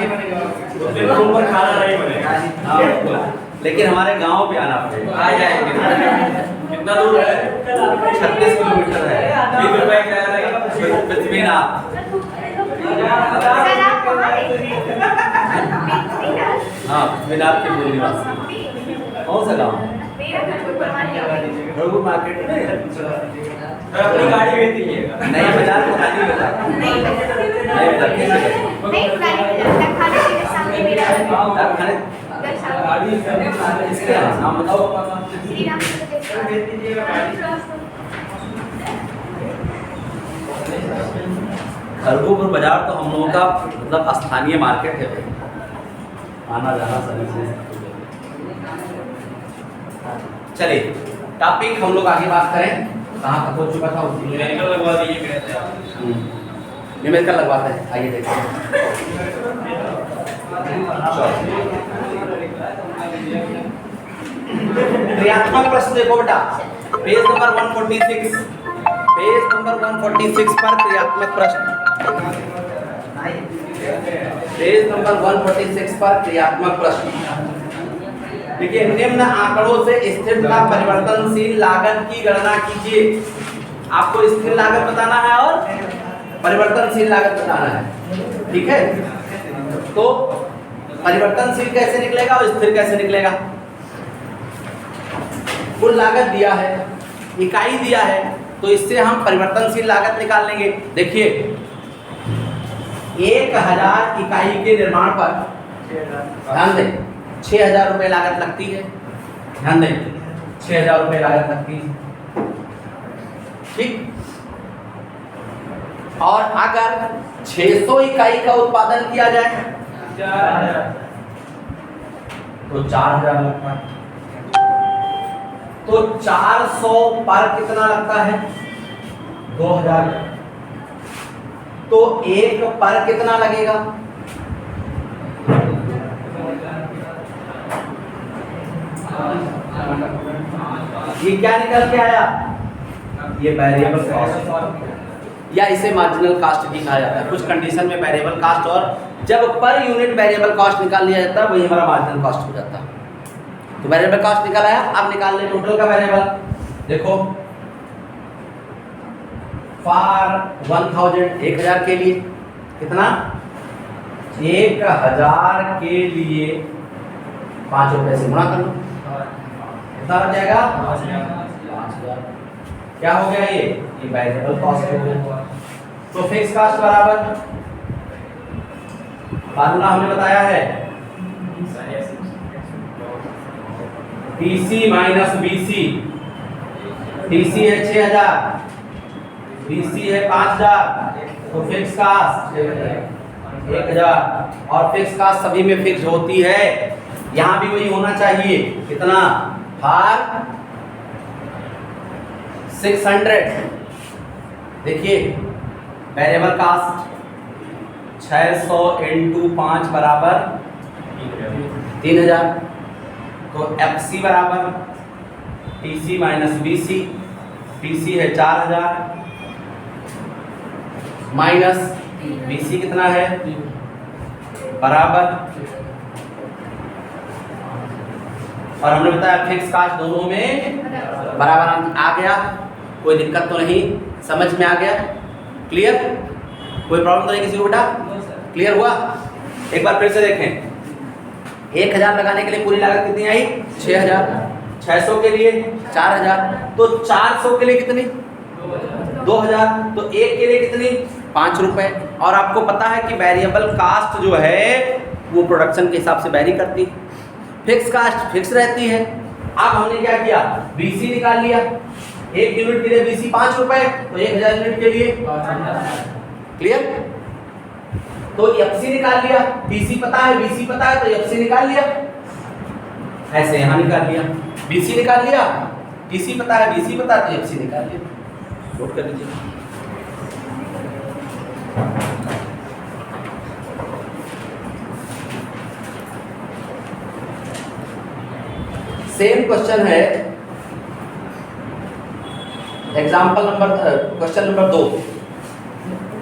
ऊपर खाना नहीं बनेगा, लेकिन हमारे गांव पे आना पड़ेगा। आ जाएंगे। कितना दूर है? 36 किलोमीटर है। 20 रुपए क्या रहेगा? पृथ्वीनाथ। हाँ, पृथ्वीनाथ के मूल निवासी। कौन सा गाँव? रघुपुर मार्केट में। अपनी गाड़ी भेज दीजिएगा। नहीं, बाजार को खाली बता। नहीं बता, खाने इसके नाम बताओ। खरगोपुर बाजार तो हम लोगों का मतलब स्थानीय मार्केट है भाई, आना जाना सभी से। चलिए टॉपिक हम लोग आगे बात करें, कहाँ तक हो चुका था उसी में। मेडिकल लगवा दीजिए कहते हैं। न्यूमेरिकल लगवाते हैं, आइए देखते हैं। क्रियात्मक प्रश्न देखो बेटा, पेज नंबर 146, पेज नंबर 146 पर क्रियात्मक प्रश्न, पेज नंबर 146 पर क्रियात्मक प्रश्न। देखिए, निम्न आंकड़ों से स्थिरता परिवर्तनशील लागत की गणना कीजिए। आपको स्थिर लागत बताना है और परिवर्तनशील लागत बताना है, ठीक है। तो परिवर्तनशील कैसे निकलेगा और स्थिर कैसे निकलेगा? कुल लागत दिया है, इकाई दिया है, तो इससे हम परिवर्तनशील लागत निकाल लेंगे। देखिए, 1000 इकाई के निर्माण पर ध्यान दें 6000 रुपये लागत लगती है। ध्यान दें 6000 रुपये लागत लगती है, ठीक। और अगर 600 इकाई का उत्पादन किया जाए तो 4000 लगता है। तो 400 पर कितना लगता है? 2000। तो 1 पर कितना लगेगा? ये क्या निकल के आया? ये वेरिएबल कॉस्ट, या इसे मार्जिनल कॉस्ट भी कहा जाता है। कुछ कंडीशन में वेरिएबल कॉस्ट, और जब पर यूनिट वेरिएबल कॉस्ट निकाल लिया जाता है वही हमारा मार्जिनल कॉस्ट हो जाता है। तो वेरिएबल कॉस्ट निकाल आया, अब निकाल ले टोटल का वेरिएबल। देखो, फॉर 1000 के लिए कितना? 1000 के लिए 5 रुपए से गुणा कर लो, कितना बच जाएगा? 5000। क्या हो गया? ये वेरिएबल कॉस्ट हो गया। तो फिक्स कॉस्ट बराबर फार्मूला हमने बताया है, TC माइनस BC। TC है 6000, BC है 5000, तो फिक्स कॉस्ट 1000। और फिक्स कॉस्ट सभी में फिक्स होती है, यहाँ भी वही होना चाहिए। कितना? फॉर 600। देखिए, वेरिएबल कॉस्ट 600 × 5 बराबर 3000। तो FC बराबर TC माइनस BC। TC है 4000 माइनस BC कितना है? बराबर, और हमने बताया फिक्स कॉस्ट दोनों में बराबर आ गया। कोई दिक्कत तो नहीं, समझ में आ गया? क्लियर? कोई प्रॉब्लम तो नहीं किसी को बेटा? क्लियर हुआ? एक बार फिर से देखें, 1000 लगाने के लिए पूरी लागत कितनी आई? 6000। 600 के लिए 4000, तो 400 के लिए कितनी? 2000। तो 1 के लिए कितनी? 5 रुपए। और आपको पता है कि वेरिएबल कास्ट जो है वो प्रोडक्शन के हिसाब से वैरी करती है, फिक्स कास्ट फिक्स रहती है। अब हमने क्या किया? BC निकाल लिया। 1 यूनिट के लिए BC 5 रुपए, तो 1000 यूनिट के लिए। क्लियर? तो FC निकाल लिया, TC पता है, BC पता है, तो FC निकाल लिया। ऐसे यहाँ निकाल लिया, BC निकाल लिया, TC पता है, BC पता है, तो FC निकाल लिया। नोट कर लीजिए। सेम क्वेश्चन है, एग्जाम्पल नंबर क्वेश्चन नंबर 2।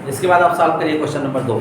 इसके बाद आप सॉल्व करिए question number 2।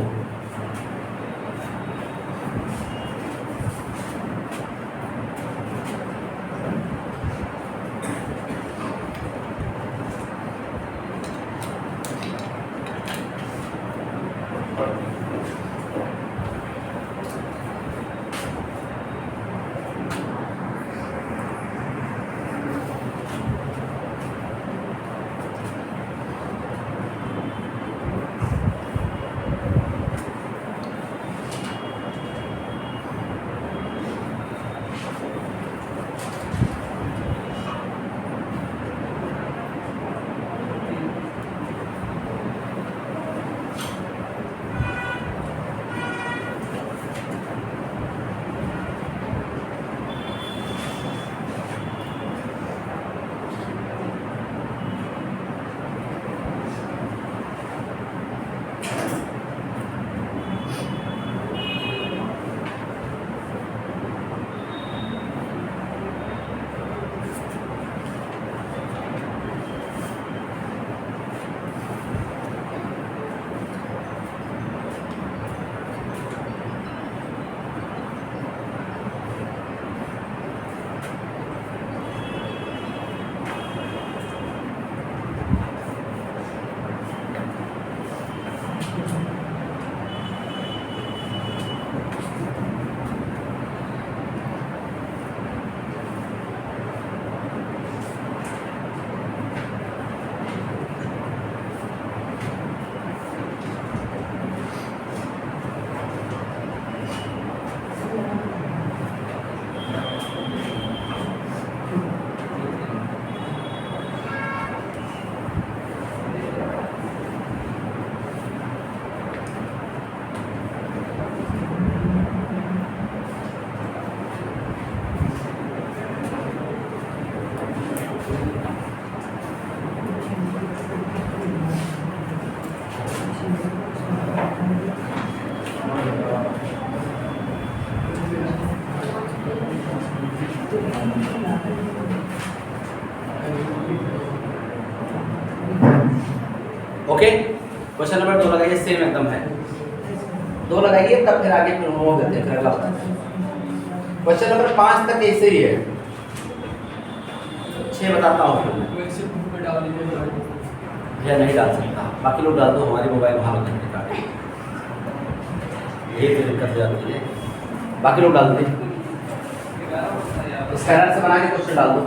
Okay, question number 2 लगाइए, सेम एकदम है, 2 लगाइए तब फिर आगे फिर होमवर्क देते हैं, फिर अगला बताते हैं। क्वेश्चन नंबर 5 तक ऐसे ही है, 6 बताता हूँ फिर मैं। या नहीं डाल सकता, बाकी लोग डाल दो, हमारी मोबाइल वहाँ होते हैं, ये तो दिक्कत हो जाती है, बाकी लोग डाल दें, स्कैनर से बना के क्वेश्चन डाल दो।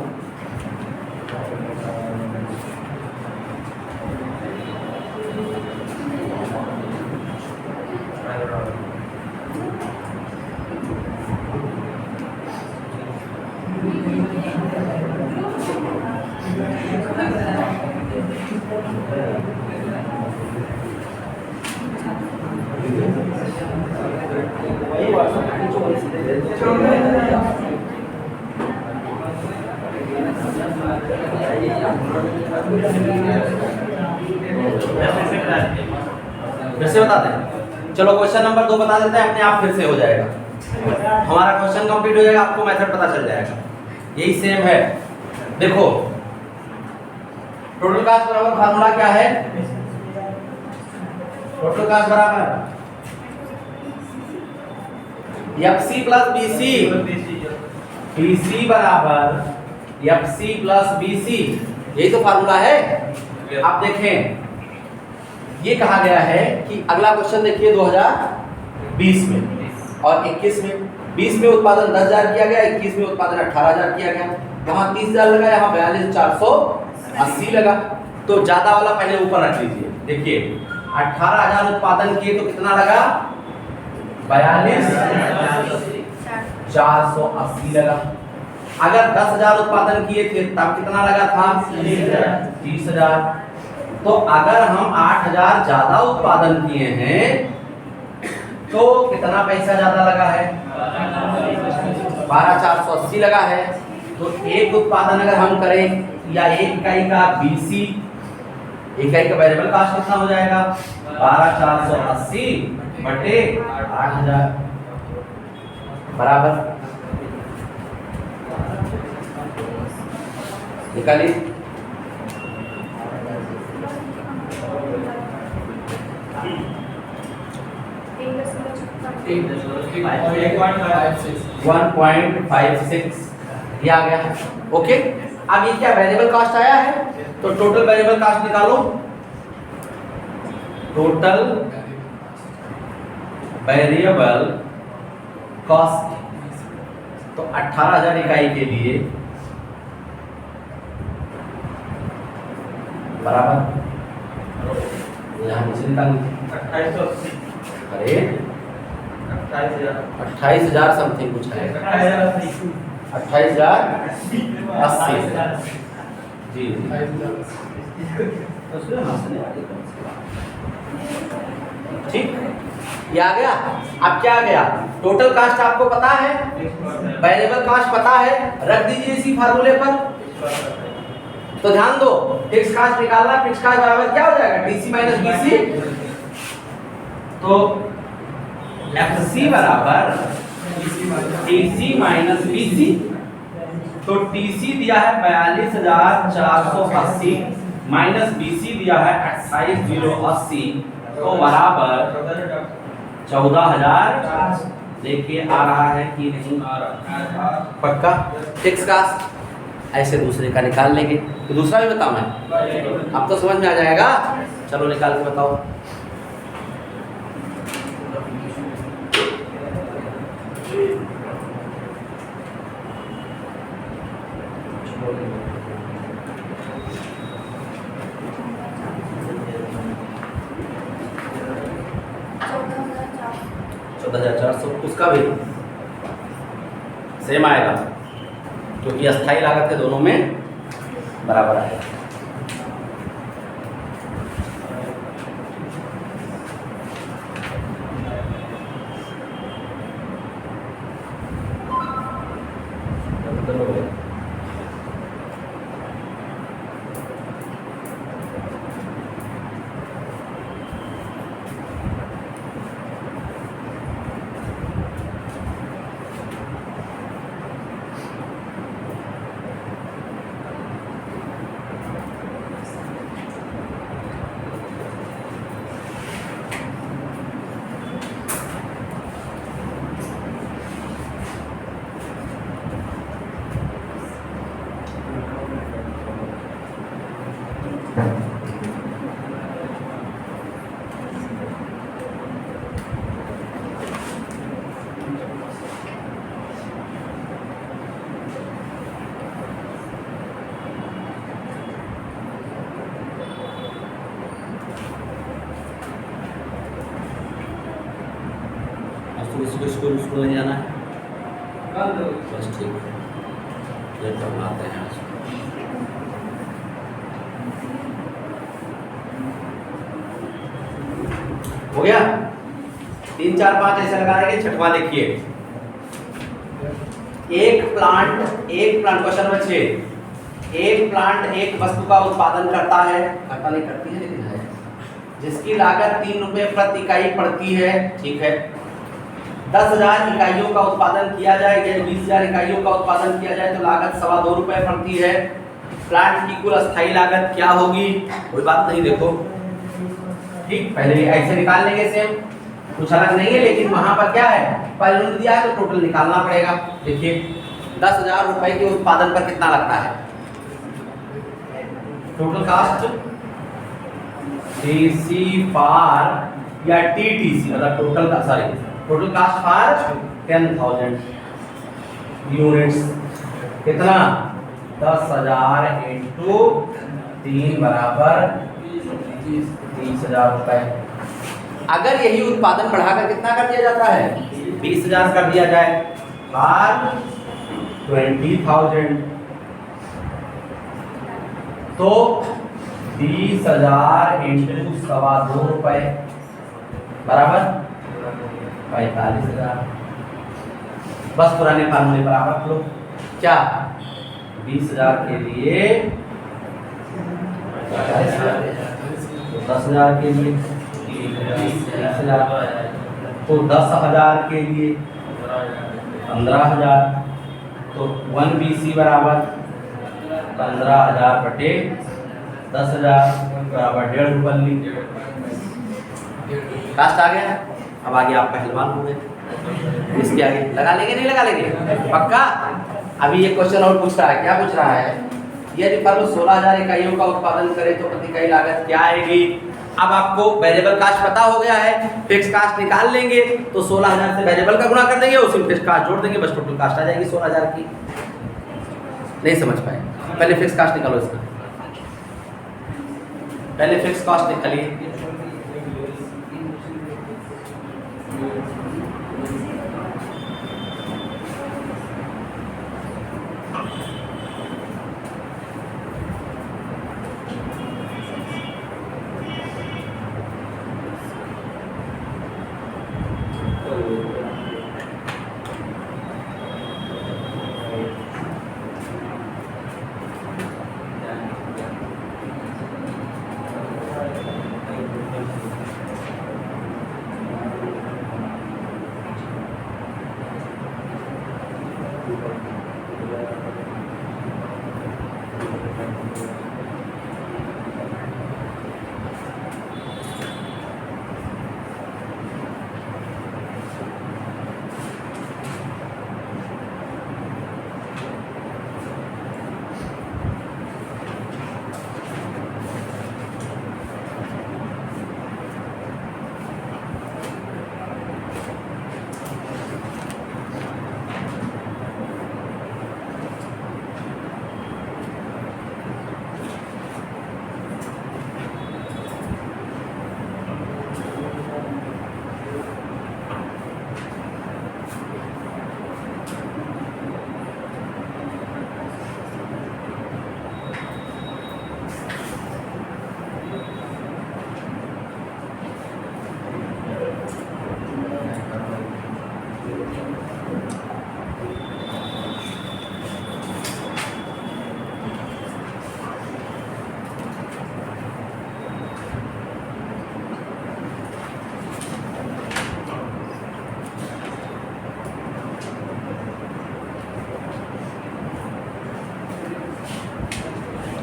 फिर से बता दें, चलो क्वेश्चन नंबर 2 बता देते हैं, अपने आप फिर से हो जाएगा, हमारा क्वेश्चन कंप्लीट हो जाएगा, आपको मेथड पता चल जाएगा, यही सेम है। देखो टोटल कास्ट बराबर फार्मूला क्या है, टोटल कास्ट बराबर एफसी प्लस बीसी, बीसी बराबर एफसी प्लस बीसी, यही तो फार्मूला है। आप देखें ये कहा गया है कि अगला क्वेश्चन देखिए 2020 में और 21 में, 20 में उत्पादन 10,000 किया गया, 21 में उत्पादन 18,000 किया गया, वहाँ 30,000 लगा, यहाँ 42,480 लगा, तो ज्यादा वाला पहले ऊपर रख लीजिए। देखिए 18,000 उत्पादन किए तो कितना लगा, 42,480 लगा। अगर 10,000 उत्पादन किए थे तब कितना लगा था, 30,000। तो अगर हम 8,000 ज्यादा उत्पादन किए हैं तो कितना पैसा ज्यादा लगा है, 12,480 लगा है। तो एक उत्पादन अगर हम करें या एक इकाई का बीसी, एक इकाई का वेरिएबल कास्ट कितना हो जाएगा, 12,480 बटे 8,000 बराबर, निकालिए। वन 1.56 ये आ गया। ओके, अब ये क्या वेरिएबल कास्ट आया है, तो टोटल वेरिएबल कास्ट निकालो, टोटल वेरिएबल कॉस्ट, तो 18,000 इकाई के लिए बराबर, यहाँ नीचे निकाल 2880, अरे 28,000 समथिंग कुछ है, 28,080 जी। ठीक, ये आ गया। अब क्या आ गया, टोटल कास्ट आपको पता है, वेरिएबल कास्ट पता है, रख दीजिए इसी फार्मूले पर। तो ध्यान दो, फिक्स कास्ट निकालना, फिक्स कास्ट बराबर क्या हो जाएगा, टीसी माइनस बीसी, तो एफसी बराबर टीसी माइनस बीसी, तो टीसी दिया है 42,480 माइनस बीसी दिया है 28,080, तो बराबर 14,000 देखिए आ रहा है कि नहीं आ रहा, पक्का। फिक्स कास्ट ऐसे दूसरे का निकाल लेंगे, तो दूसरा भी बताऊं मैं, अब तो समझ में आ जाएगा, चलो निकाल के बताओ। उसका भी सेम आएगा क्योंकि अस्थायी लागत के दोनों में बराबर आएगा। स्कूल नहीं जाना है? बस ठीक है, ये पढ़ाते हैं आज। हो गया? 3 4 5 ऐसे लगा देंगे। छठवां देखिए, एक प्लांट क्वेश्चन नंबर 6, एक प्लांट एक वस्तु का उत्पादन करता है, करता नहीं करती है लेकिन है, जिसकी लागत 3 रुपए प्रति इकाई पड़ती है। ठीक है, 10,000 इकाइयों का उत्पादन किया जाए या 20,000 इकाइयों का उत्पादन किया जाए तो लागत 2.25 रुपए पड़ती है। प्लांट की कुल अस्थायी लागत क्या होगी? कोई बात नहीं, देखो ठीक, पहले ऐसे निकाल लेंगे सेम, कुछ अलग नहीं है, लेकिन वहां पर क्या है, पहले उन्होंने दिया है तो टोटल निकालना पड़ेगा। देखिए 10,000 रुपए के उत्पादन पर कितना लगता है? टोटल कास्ट टीसी फॉर या टीटीसी मतलब टोटल का sorry total cast for 10,000 units कितना? 10,000 इंटू 3 बराबर 30,000 रुपए। अगर यही उत्पादन बढ़ाकर कितना कर दिया जाता है? 20,000 कर दिया जाए बार 20,000 तो 20,000 इंटू 2.25 रुपए बराबर 45,000। बस पुराने फार्मूले पर आप रख लो। क्या 20,000 के लिए 10,000 के लिए 30,000 तो 10,000 के लिए 15,000 तो 1 BC बराबर 15,000 बटे 10,000 बराबर 1.5 रुपये। कास्ट आ गया। अब आगे आप पहलवान हो गए। इसके आगे लगा लेंगे नहीं लगा लेंगे? पक्का। अभी ये क्वेश्चन और पूछ रहा है, क्या पूछ रहा है? यदि फर्म 16,000 इकाइयों का उत्पादन करे तो प्रति इकाई लागत क्या आएगी? अब आपको वेरिएबल कास्ट पता हो गया है, फिक्स कास्ट निकाल लेंगे तो 16,000 से वेरिएबल का गुणा कर देंगे, उसमें फिक्स कास्ट जोड़ देंगे, बस टोटल कास्ट आ जाएगी 16,000 की। नहीं समझ पाए? पहले फिक्स कास्ट निकालो इसका, पहले फिक्स कास्ट निकालिए।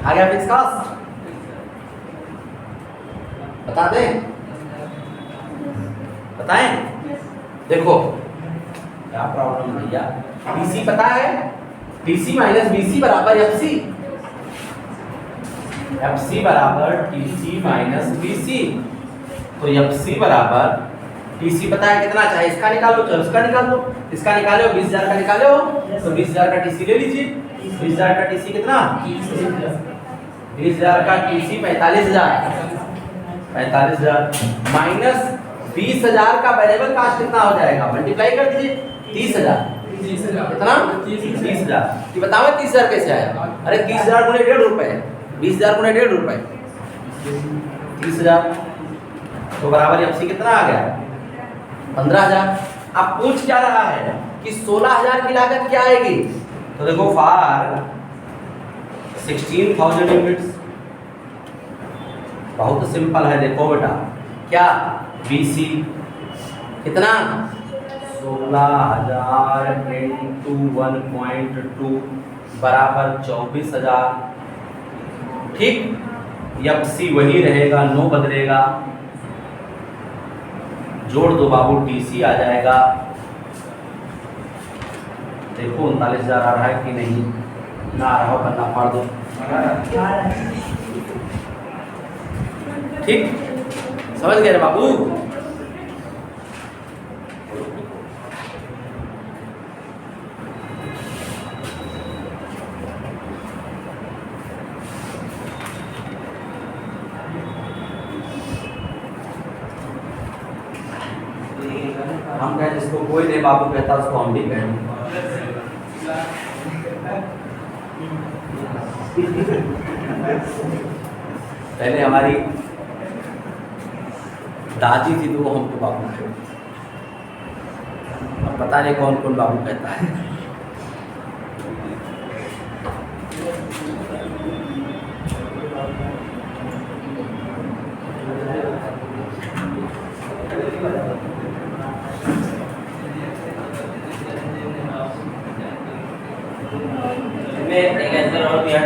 आ गया फिक्स कास्ट? बता दें? बताएं? देखो क्या प्रॉब्लम भैया, टीसी पता है, टीसी माइनस बीसी बराबर एफसी, एफसी बराबर टीसी माइनस बीसी, तो एफसी बराबर टीसी पता है कितना, चाहे इसका निकालो चाहे उसका निकाल लो, इसका निकालो 20,000 का निकालो तो 20,000 का टीसी ले लीजिए। 20,000 का टीसी कितना? 20,000 का टीसी 45,000 माइनस 20,000 का वेरिएबल कास्ट कितना हो जाएगा, मल्टीप्लाई कर दीजिए 30,000 कितना 30,000 कि बताओ 30,000 कैसे आया। अरे 30,000 गुणे 1.5 रुपए, 20,000 गुणे 1.5 रुपए 30,000 तो बराबर एफसी कितना आ गया 15,000। अब पूछ क्या रहा है कि 16,000 की लागत क्या आएगी, तो देखो फॉर 16,000 यूनिट्स, बहुत सिंपल है। देखो बेटा क्या बीसी कितना 16,000 इंटू 1.2 बराबर 24,000। ठीक, एफसी वही रहेगा, नो बदलेगा। जोड़ दो बाबू, टीसी आ जाएगा। देखो 39,000 आ रहा है कि नहीं, ना आ रहा हो पन्ना फाड़ दो। ठीक, समझ गए बाबू। हम कहें जिसको कोई नहीं बाबू कहता उसको हम भी कहें। पहले हमारी दादी थी तो वो हमको बाबू कहती, अब पता नहीं कौन कौन बाबू कहता है।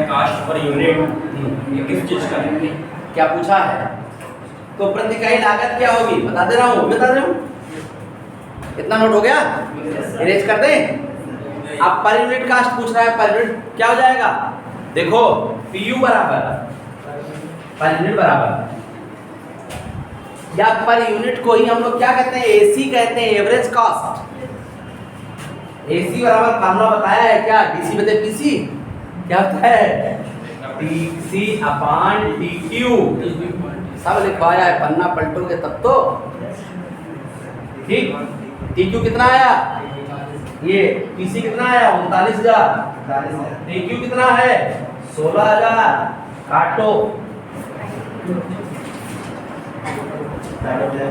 कास्ट पर यूनिट किस चीज का क्या पूछा है, तो प्रति इकाई लागत क्या होगी बता दे रहा हूँ, बता दे रहा हूँ। इतना नोट हो गया, इरेज कर दें। अब पर यूनिट कास्ट पूछ रहा है, पर यूनिट क्या हो जाएगा, देखो पीयू बराबर पर यूनिट बराबर, या पर यूनिट को ही हम लोग क्या कहते हैं, एसी कहते हैं, एवरेज कॉस्ट। एसी बराबर फार्मूला बताया है क्या, डीसी बटे पीसी, क्या होता है टीसी अपॉन टीक्यू, सब लिखवाया है, पन्ना पलटोगे तब तो। ठीक, टीक्यू कितना आया, ये टीसी कितना आया 39,000, टीक्यू कितना है 16,000, काटो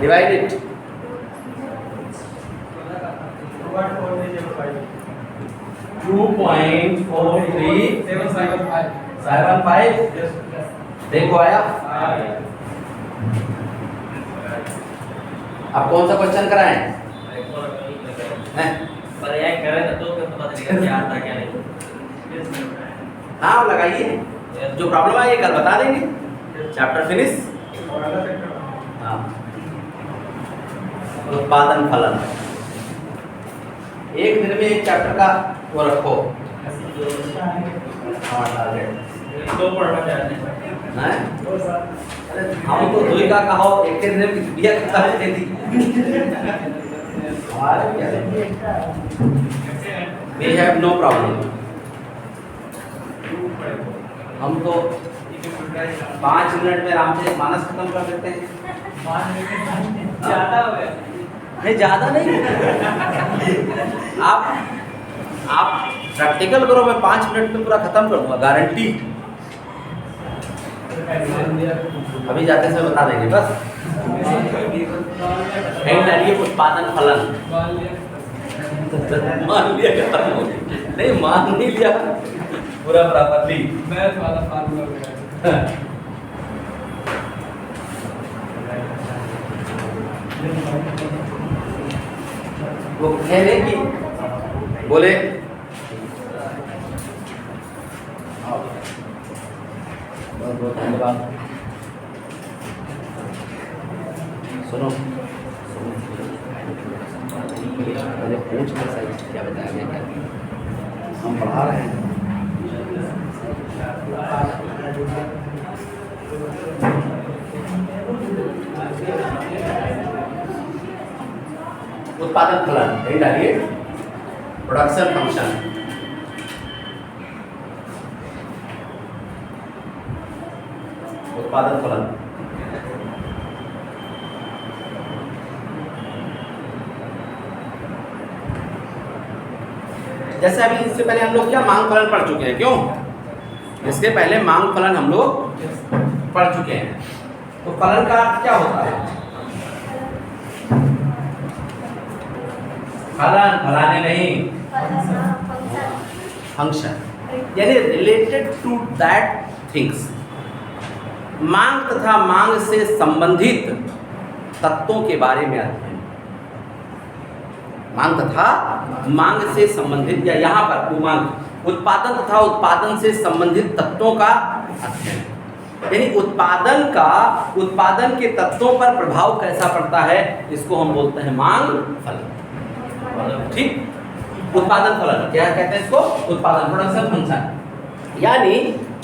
डिवाइड इट 2.4375 देखो आया। अब कौन सा क्वेश्चन कराएं, पर्याय करें तो क्या पता चलेगा क्या आता क्या नहीं। हाँ लगाइए, जो प्रॉब्लम है ये कल बता देंगे, चैप्टर फिनिश। हाँ, उत्पादन फलन एक दिन में एक चैप्टर का वो रखो। हाँ टारगेट दो पढ़ना चाहते हैं, हम तो दो ही का कहो, एक दिन में बिया खत्म हो गई थी हमारे क्या, we have no problem। हम तो 5 मिनट में रामचरित मानस खत्म कर देते हैं। ज्यादा हो गया नहीं, ज्यादा नहीं। आप प्रैक्टिकल करो, मैं 5 मिनट में पूरा खत्म कर दूंगा, गारंटी। अभी जाते समय बता देंगे बस। डालिए उत्पादन फलन, मान लिया खत्म हो गया, नहीं मान नहीं लिया पूरा प्रॉपर्ली। मैथ वाला फार्मूला वो कहने की बोले बहुत बहुत धन्यवाद। सुनो पहले पूछ के सही क्या बताया गया, क्या हम पढ़ा रहे हैं। उत्पादन फलन यही डालिए, प्रोडक्शन फंक्शन। उत्पादन फलन जैसे अभी इससे पहले हम लोग क्या मांग फलन पढ़ चुके हैं, क्यों? इसके पहले मांग फलन हम लोग पढ़ चुके हैं। तो फलन का अर्थ क्या होता है? फलन, फलाने नहीं, फंक्शन, यानी रिलेटेड टू दैट थिंग्स। मांग तथा मांग से संबंधित तत्वों के बारे में अध्ययन। मांग तथा मांग से संबंधित, या यहाँ पर मांग उत्पादन तथा उत्पादन से संबंधित तत्वों का अध्ययन, यानी उत्पादन के तत्वों पर प्रभाव कैसा पड़ता है, इसको हम बोलते हैं मांग फलन। ठीक, उत्पादन फलन क्या कहते हैं इसको? उत्पादन, प्रोडक्शन फंक्शन। यानी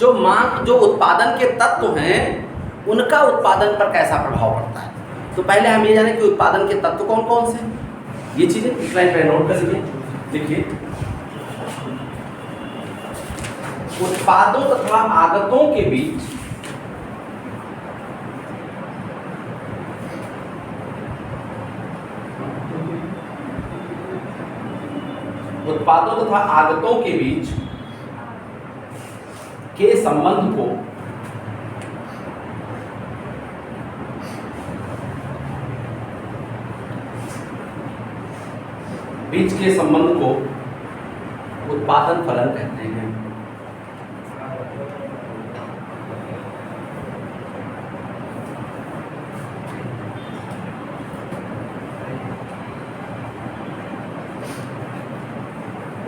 जो उत्पादन के तत्व हैं उनका उत्पादन पर कैसा प्रभाव पड़ता है। तो पहले हम ये जाने कि उत्पादन के तत्व कौन कौन से, ये चीजें इस लाइन पर नोट कर लीजिए। देखिए, उत्पादों तथा आगतों के बीच के संबंध को उत्पादन फलन कहते हैं।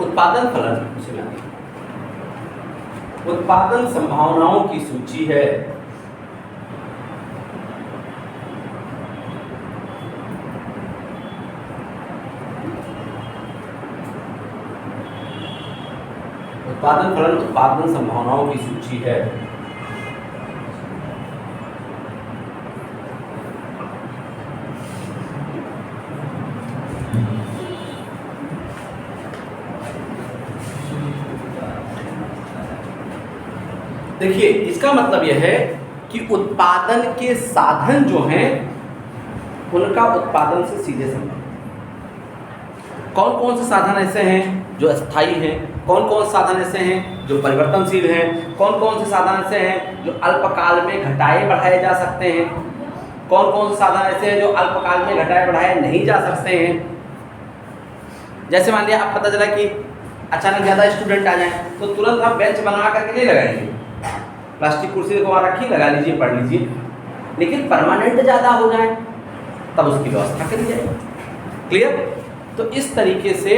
उत्पादन फलन उत्पादन संभावनाओं की सूची है। उत्पादन फलन उत्पादन संभावनाओं की सूची है। देखिए, इसका मतलब यह है कि उत्पादन के साधन जो हैं उनका उत्पादन से सीधे संबंध। कौन कौन से साधन ऐसे हैं जो अस्थायी हैं, कौन कौन से साधन ऐसे हैं जो परिवर्तनशील हैं, कौन कौन से साधन ऐसे हैं जो अल्पकाल में घटाए बढ़ाए जा सकते हैं, कौन कौन से साधन ऐसे हैं जो अल्पकाल में घटाए बढ़ाए नहीं जा सकते हैं। जैसे मान लिया, आप पता चला कि अचानक ज़्यादा स्टूडेंट आ जाए तो तुरंत आप बेंच बनवा करके नहीं लगाएंगे, प्लास्टिक कुर्सी को वहाँ रखी, लगा लीजिए, पढ़ लीजिए। लेकिन परमानेंट ज़्यादा हो जाए तब उसकी व्यवस्था करी जाए। क्लियर? तो इस तरीके से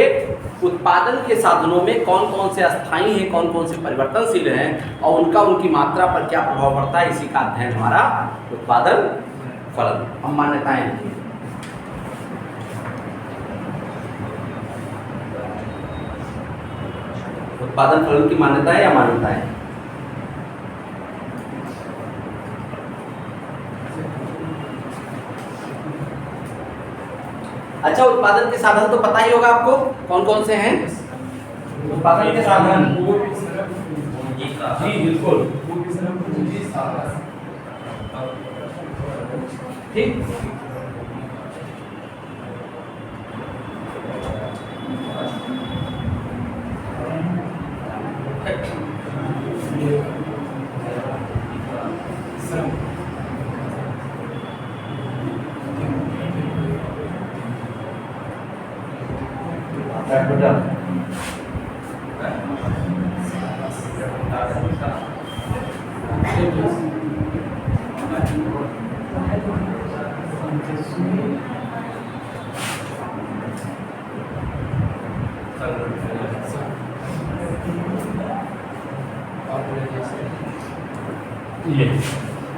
उत्पादन के साधनों में कौन कौन से अस्थायी हैं, कौन कौन से परिवर्तनशील हैं और उनकी मात्रा पर क्या प्रभाव पड़ता है, इसी का अध्ययन हमारा उत्पादन फलन। हम मान्यताएं लिखिए। उत्पादन फलन की मान्यताएं या मान्यताएं? अच्छा, उत्पादन के साधन तो पता ही होगा आपको, कौन कौन से हैं उत्पादन के साधन? जी बिल्कुल, ठीक।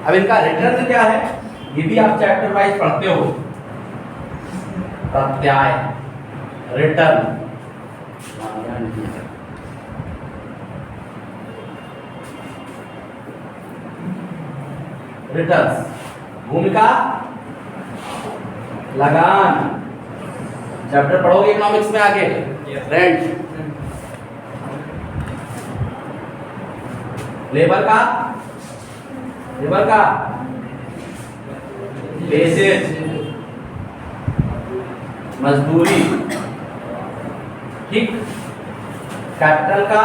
अब इनका रिटर्न क्या है, ये भी आप चैप्टर वाइज पढ़ते हो। प्रत्याय, रिटर्न, रिटर्न्स, भूमिका, लगान, चैप्टर पढ़ोगे इकोनॉमिक्स में आगे। रेंट, लेबर का बेसिस, मजदूरी, ठीक। कैपिटल का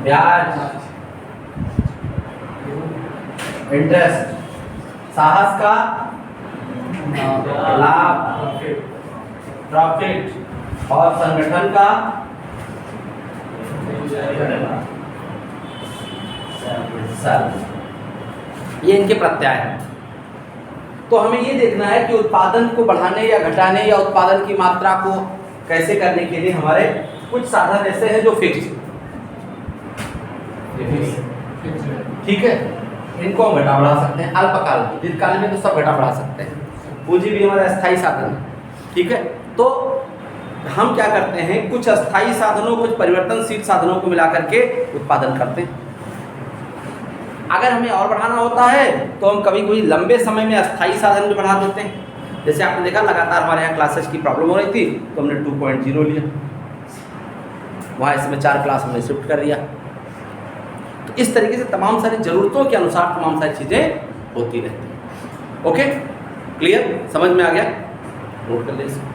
ब्याज, इंटरेस्ट, साहस का लाभ, प्रॉफिट, और संगठन का सेल्फ। ये इनके प्रत्यय हैं। तो हमें ये देखना है कि उत्पादन को बढ़ाने या घटाने या उत्पादन की मात्रा को कैसे करने के लिए हमारे कुछ साधन ऐसे हैं जो फिक्स, ठीक है, इनको हम घटा बढ़ा सकते हैं। अल्पकाल में, दीर्घकाल में तो सब घटा बढ़ा सकते हैं। पूंजी भी हमारा अस्थायी साधन है, ठीक है। तो हम क्या करते हैं, कुछ अस्थायी साधनों, कुछ परिवर्तनशील साधनों को मिला करके उत्पादन करते हैं। अगर हमें और बढ़ाना होता है तो हम कभी कभी लंबे समय में अस्थायी साधन भी बढ़ा देते हैं। जैसे आपने देखा लगातार हमारे यहाँ क्लासेस की प्रॉब्लम हो रही थी तो हमने 2.0 लिया, वहाँ इसमें 4 क्लास हमने शिफ्ट कर दिया। तो इस तरीके से तमाम सारी ज़रूरतों के अनुसार तमाम सारी चीज़ें होती रहती हैं। ओके, क्लियर, समझ में आ गया? नोट कर ले इसको।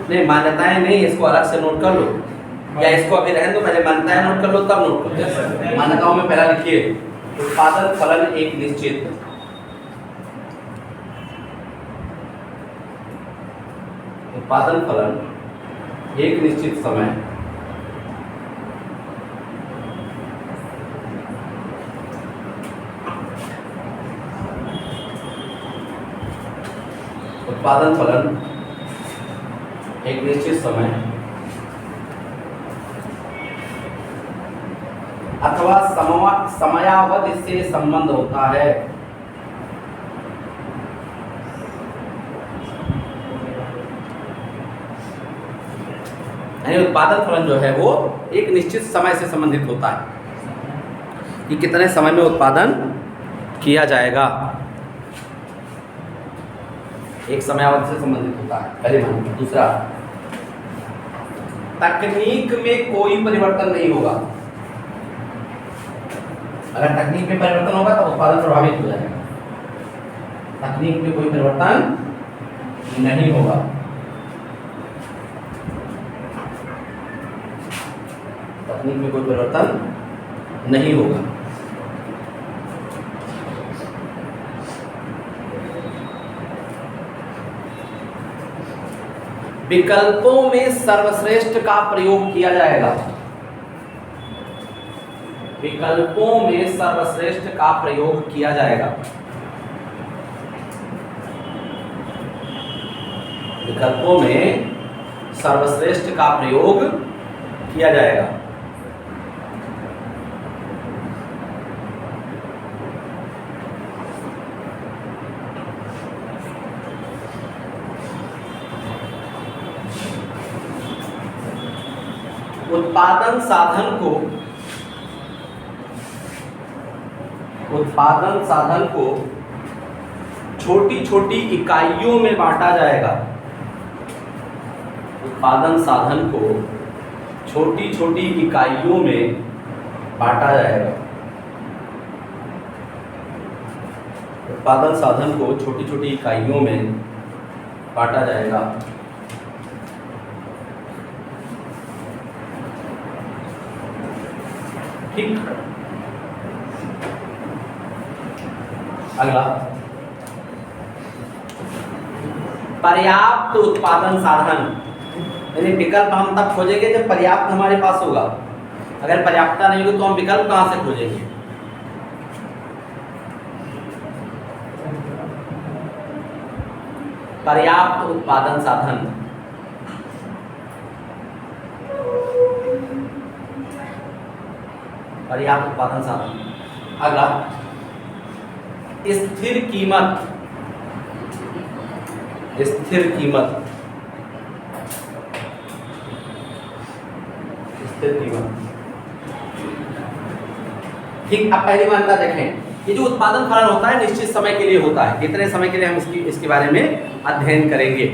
नहीं, मान्यताएं नहीं, इसको अलग से नोट कर लो, या इसको अभी रहने दो, पहले मान्यताएं नोट कर लो तब नोट करो। मान्यताओं में पहला लिखिए उत्पादन फलन एक निश्चित, उत्पादन फलन एक निश्चित समय उत्पादन फलन एक निश्चित समय अथवा समयावधि से संबंध होता है। यानी उत्पादन फलन जो है वो एक निश्चित समय से संबंधित होता है कि कितने समय में उत्पादन किया जाएगा, एक समयावधि से संबंधित होता है, पहली मान्यता। दूसरा, तकनीक में कोई परिवर्तन नहीं होगा। अगर तकनीक में परिवर्तन होगा तो उत्पादन प्रभावित हो जाएगा। तकनीक में कोई परिवर्तन नहीं होगा। तकनीक में कोई परिवर्तन नहीं होगा। विकल्पों में सर्वश्रेष्ठ का प्रयोग किया जाएगा। विकल्पों में सर्वश्रेष्ठ का प्रयोग किया जाएगा। विकल्पों में सर्वश्रेष्ठ का प्रयोग किया जाएगा। उत्पादन साधन को छोटी छोटी इकाइयों में बांटा जाएगा। उत्पादन साधन को छोटी छोटी इकाइयों में बांटा जाएगा। उत्पादन साधन को छोटी छोटी इकाइयों में बांटा जाएगा। ठीक, अगला, पर्याप्त उत्पादन साधन। यानी विकल्प हम तब खोजेंगे जब पर्याप्त हमारे पास होगा। अगर पर्याप्तता नहीं होगी तो हम विकल्प कहां से खोजेंगे? पर्याप्त उत्पादन साधन, पर्याप्त उत्पादन साधन। अगला, स्थिर कीमत। स्थिर कीमत, स्थिर कीमत। ठीक, अब पहली मान्यता देखें। ये जो उत्पादन फलन होता है निश्चित समय के लिए होता है। कितने समय के लिए हम इसके बारे में अध्ययन करेंगे।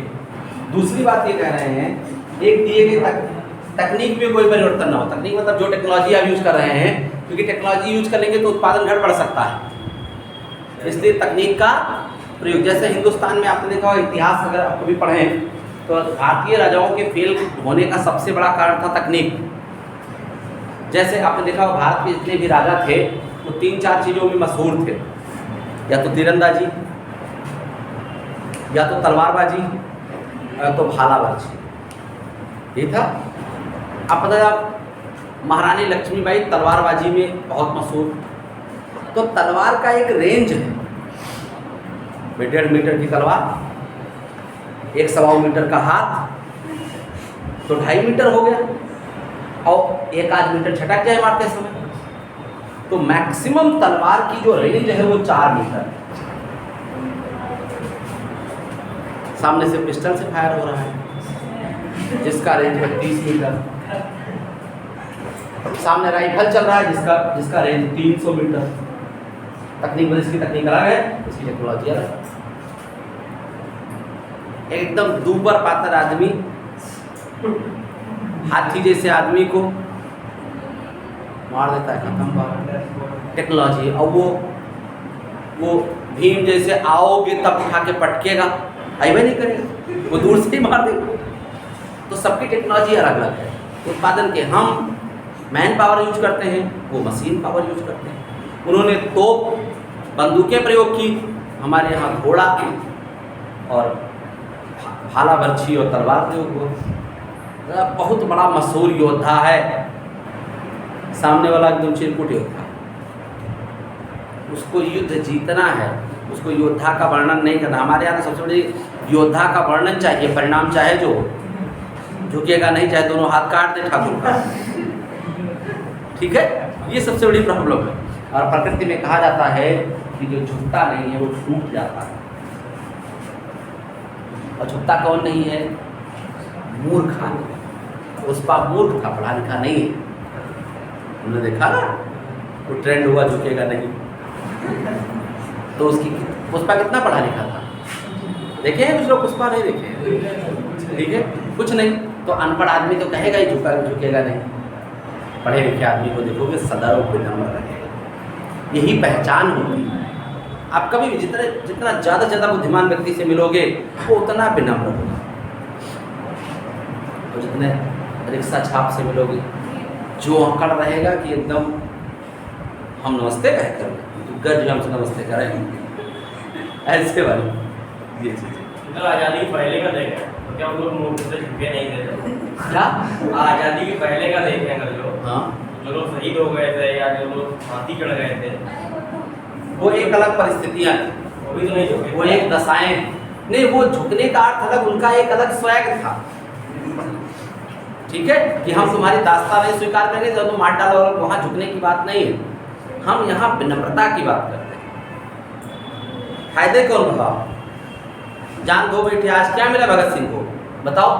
दूसरी बात ये कह रहे हैं, एक दिए गए तकनीक में कोई परिवर्तन ना हो। तकनीक मतलब जो टेक्नोलॉजी आप यूज कर रहे हैं, क्योंकि टेक्नोलॉजी यूज कर लेंगे तो उत्पादन घट बढ़ सकता है, इसलिए तकनीक का प्रयोग। जैसे हिंदुस्तान में आपने देखा हो, इतिहास अगर आप कभी पढ़ें तो भारतीय राजाओं के फेल होने का सबसे बड़ा कारण था तकनीक। जैसे आपने देखा हो भारत के जितने भी राजा थे वो 3-4 चीज़ों में मशहूर थे, या तो तीरंदाजी, या तो तलवारबाजी, या तो भालाबाजी। ये था। आप पता है महारानी लक्ष्मीबाई तलवारबाजी में बहुत मशहूर। तो तलवार का एक रेंज है, 1.5 मीटर की तलवार, 1-1.25 मीटर का हाथ, तो 2.5 मीटर हो गया, और 1-8 मीटर झटक जाए मारते समय। तो मैक्सिमम तलवार की जो रेंज है वो 4 मीटर है। सामने से पिस्टल से फायर हो रहा है जिसका रेंज है 30 मीटर, सामने राइफल चल रहा है जिसका रेंज 300 मीटर। तकनीक बदल, इसकी तकनीक अलग है, इसकी टेक्नोलॉजी अलग है। एकदम दूबर पातर आदमी, हाथी जैसे आदमी को मार देता है, खत्म बात। टेक्नोलॉजी। और वो भीम जैसे आओगे तब उठा के पटकेगा, आइए नहीं करेगा, वो दूर से ही मार देगा। तो सबकी टेक्नोलॉजी अलग अलग है। उत्पादन के हम मैन पावर यूज करते हैं, वो मशीन पावर यूज करते हैं। उन्होंने तोप बंदूकें प्रयोग की, हमारे यहाँ घोड़ा और भाला बर्छी और तलवार प्रयोग हुआ। बहुत बड़ा मशहूर योद्धा है, सामने वाला एकदम चिरकुट योद्धा। उसको युद्ध जीतना है, उसको योद्धा का वर्णन नहीं करना। हमारे यहाँ तो सबसे बड़ी योद्धा का वर्णन चाहिए, परिणाम चाहे जो झुकेगा नहीं, चाहे दोनों हाथ काट दे ठाकुर का। ठीक है, ये सबसे बड़ी प्रॉब्लम है। और प्रकृति में कहा जाता है कि जो झुकता नहीं है वो टूट जाता है। और झुकता कौन नहीं है? मूर्ख आदमी। पुष्पा मूर्ख था, पढ़ा लिखा नहीं है। हमने देखा ना, वो ट्रेंड हुआ झुकेगा नहीं, तो उसकी पुष्पा कितना पढ़ा लिखा था? देखे हैं कुछ लोग पुष्पा? नहीं देखे। ठीक है, कुछ नहीं तो अनपढ़ आदमी तो कहेगा ही झुकेगा नहीं। पढ़े लिखे आदमी को देखोगे सदैव विनम्र रहेगा। यही पहचान होती है। आप कभी भी जितना ज़्यादा से ज़्यादा बुद्धिमान व्यक्ति से मिलोगे वो उतना विनम्र होगा। तो जितने रिक्शा छाप से मिलोगे जो अकड़ रहेगा कि एकदम हम नमस्ते कह कर गज जो हमसे नमस्ते करें, ऐसे वाली ये चीज़। तो आज़ादी के पहले का देखें तो क्या हम लोग मूर्ख से झुके नहीं देते? क्या आज़ादी के पहले का देखें अगर हाँ, जो लोग शहीद हो गए थे या जो लोग फांसी चढ़ गए थे, वो एक अलग परिस्थितियाँ थी, वो भी तो नहीं झुके। वो एक दशाएं नहीं, वो झुकने का अर्थ अलग, उनका एक अलग स्वैग था। ठीक है, कि हम तुम्हारी दास्तान नहीं स्वीकार करेंगे जब तुम मार डालो, वहाँ झुकने की बात नहीं है। हम यहाँ विनम्रता की बात करते हैं। फायदे कौन रहा? जान दो बेटे, आज क्या मिला भगत सिंह को? बताओ।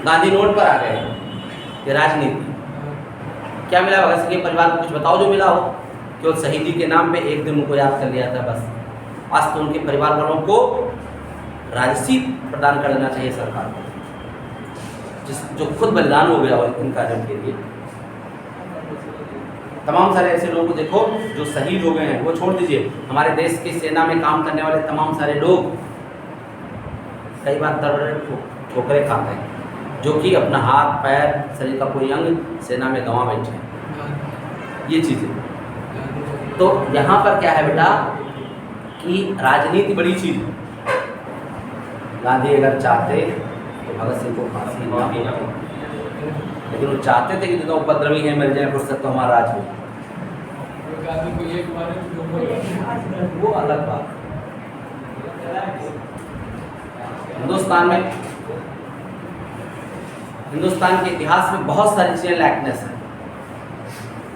गांधी नोट पर आ गए, ये राजनीति। क्या मिला भगत सिंह के परिवार को? कुछ बताओ जो मिला हो। केवल शहीदी के नाम पे एक दिन उनको याद कर लिया था बस। आज तो उनके परिवार वालों को राजसी प्रदान कर देना चाहिए सरकार को, जो खुद बलिदान हो गया हो इन कार्यों के लिए। तमाम सारे ऐसे लोगों को देखो जो शहीद हो गए हैं, वो छोड़ दीजिए, हमारे देश की सेना में काम करने वाले तमाम सारे लोग कई बार दर्द ठोकरें खाते हैं, जो कि अपना हाथ पैर शरीर का कोई अंग सेना में गंवा बैठे हैं। ये चीज़ें तो यहाँ पर क्या है बेटा कि राजनीति बड़ी चीज़ है। गांधी अगर चाहते तो भगत सिंह को फांसी ना होती, लेकिन वो चाहते थे कि जितना उपद्रवी है मिल जाए फुर्सत तो हमारा राज हो। वो अलग बात। हिंदुस्तान के इतिहास में बहुत सारी चीज़ें लैकनेस है।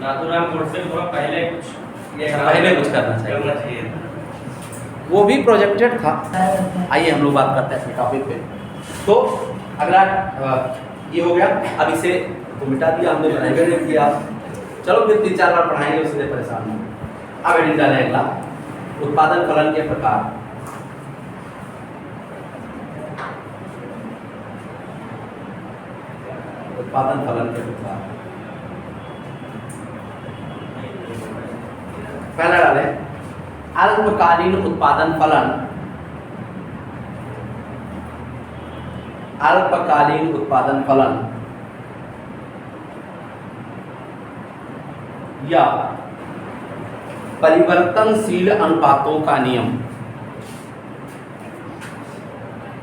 नाथूराम गोडसे को थोड़ा पहले कुछ करना चाहिए। वो भी प्रोजेक्टेड था। आइए हम लोग बात करते हैं इस टॉपिक पे। तो अगला ये हो गया, अब इसे तो मिटा दिया हमने, बनाएगा नहीं किया। चलो फिर 3-4 बार पढ़ाएंगे, उससे परेशान हो। अब एडिट डालें अगला, उत्पादन फलन के प्रकार। उत्पादन फलन के प्रकार पहला डालें अल्पकालीन उत्पादन फलन अल्पकालीन उत्पादन फलन या परिवर्तनशील अनुपातों का नियम,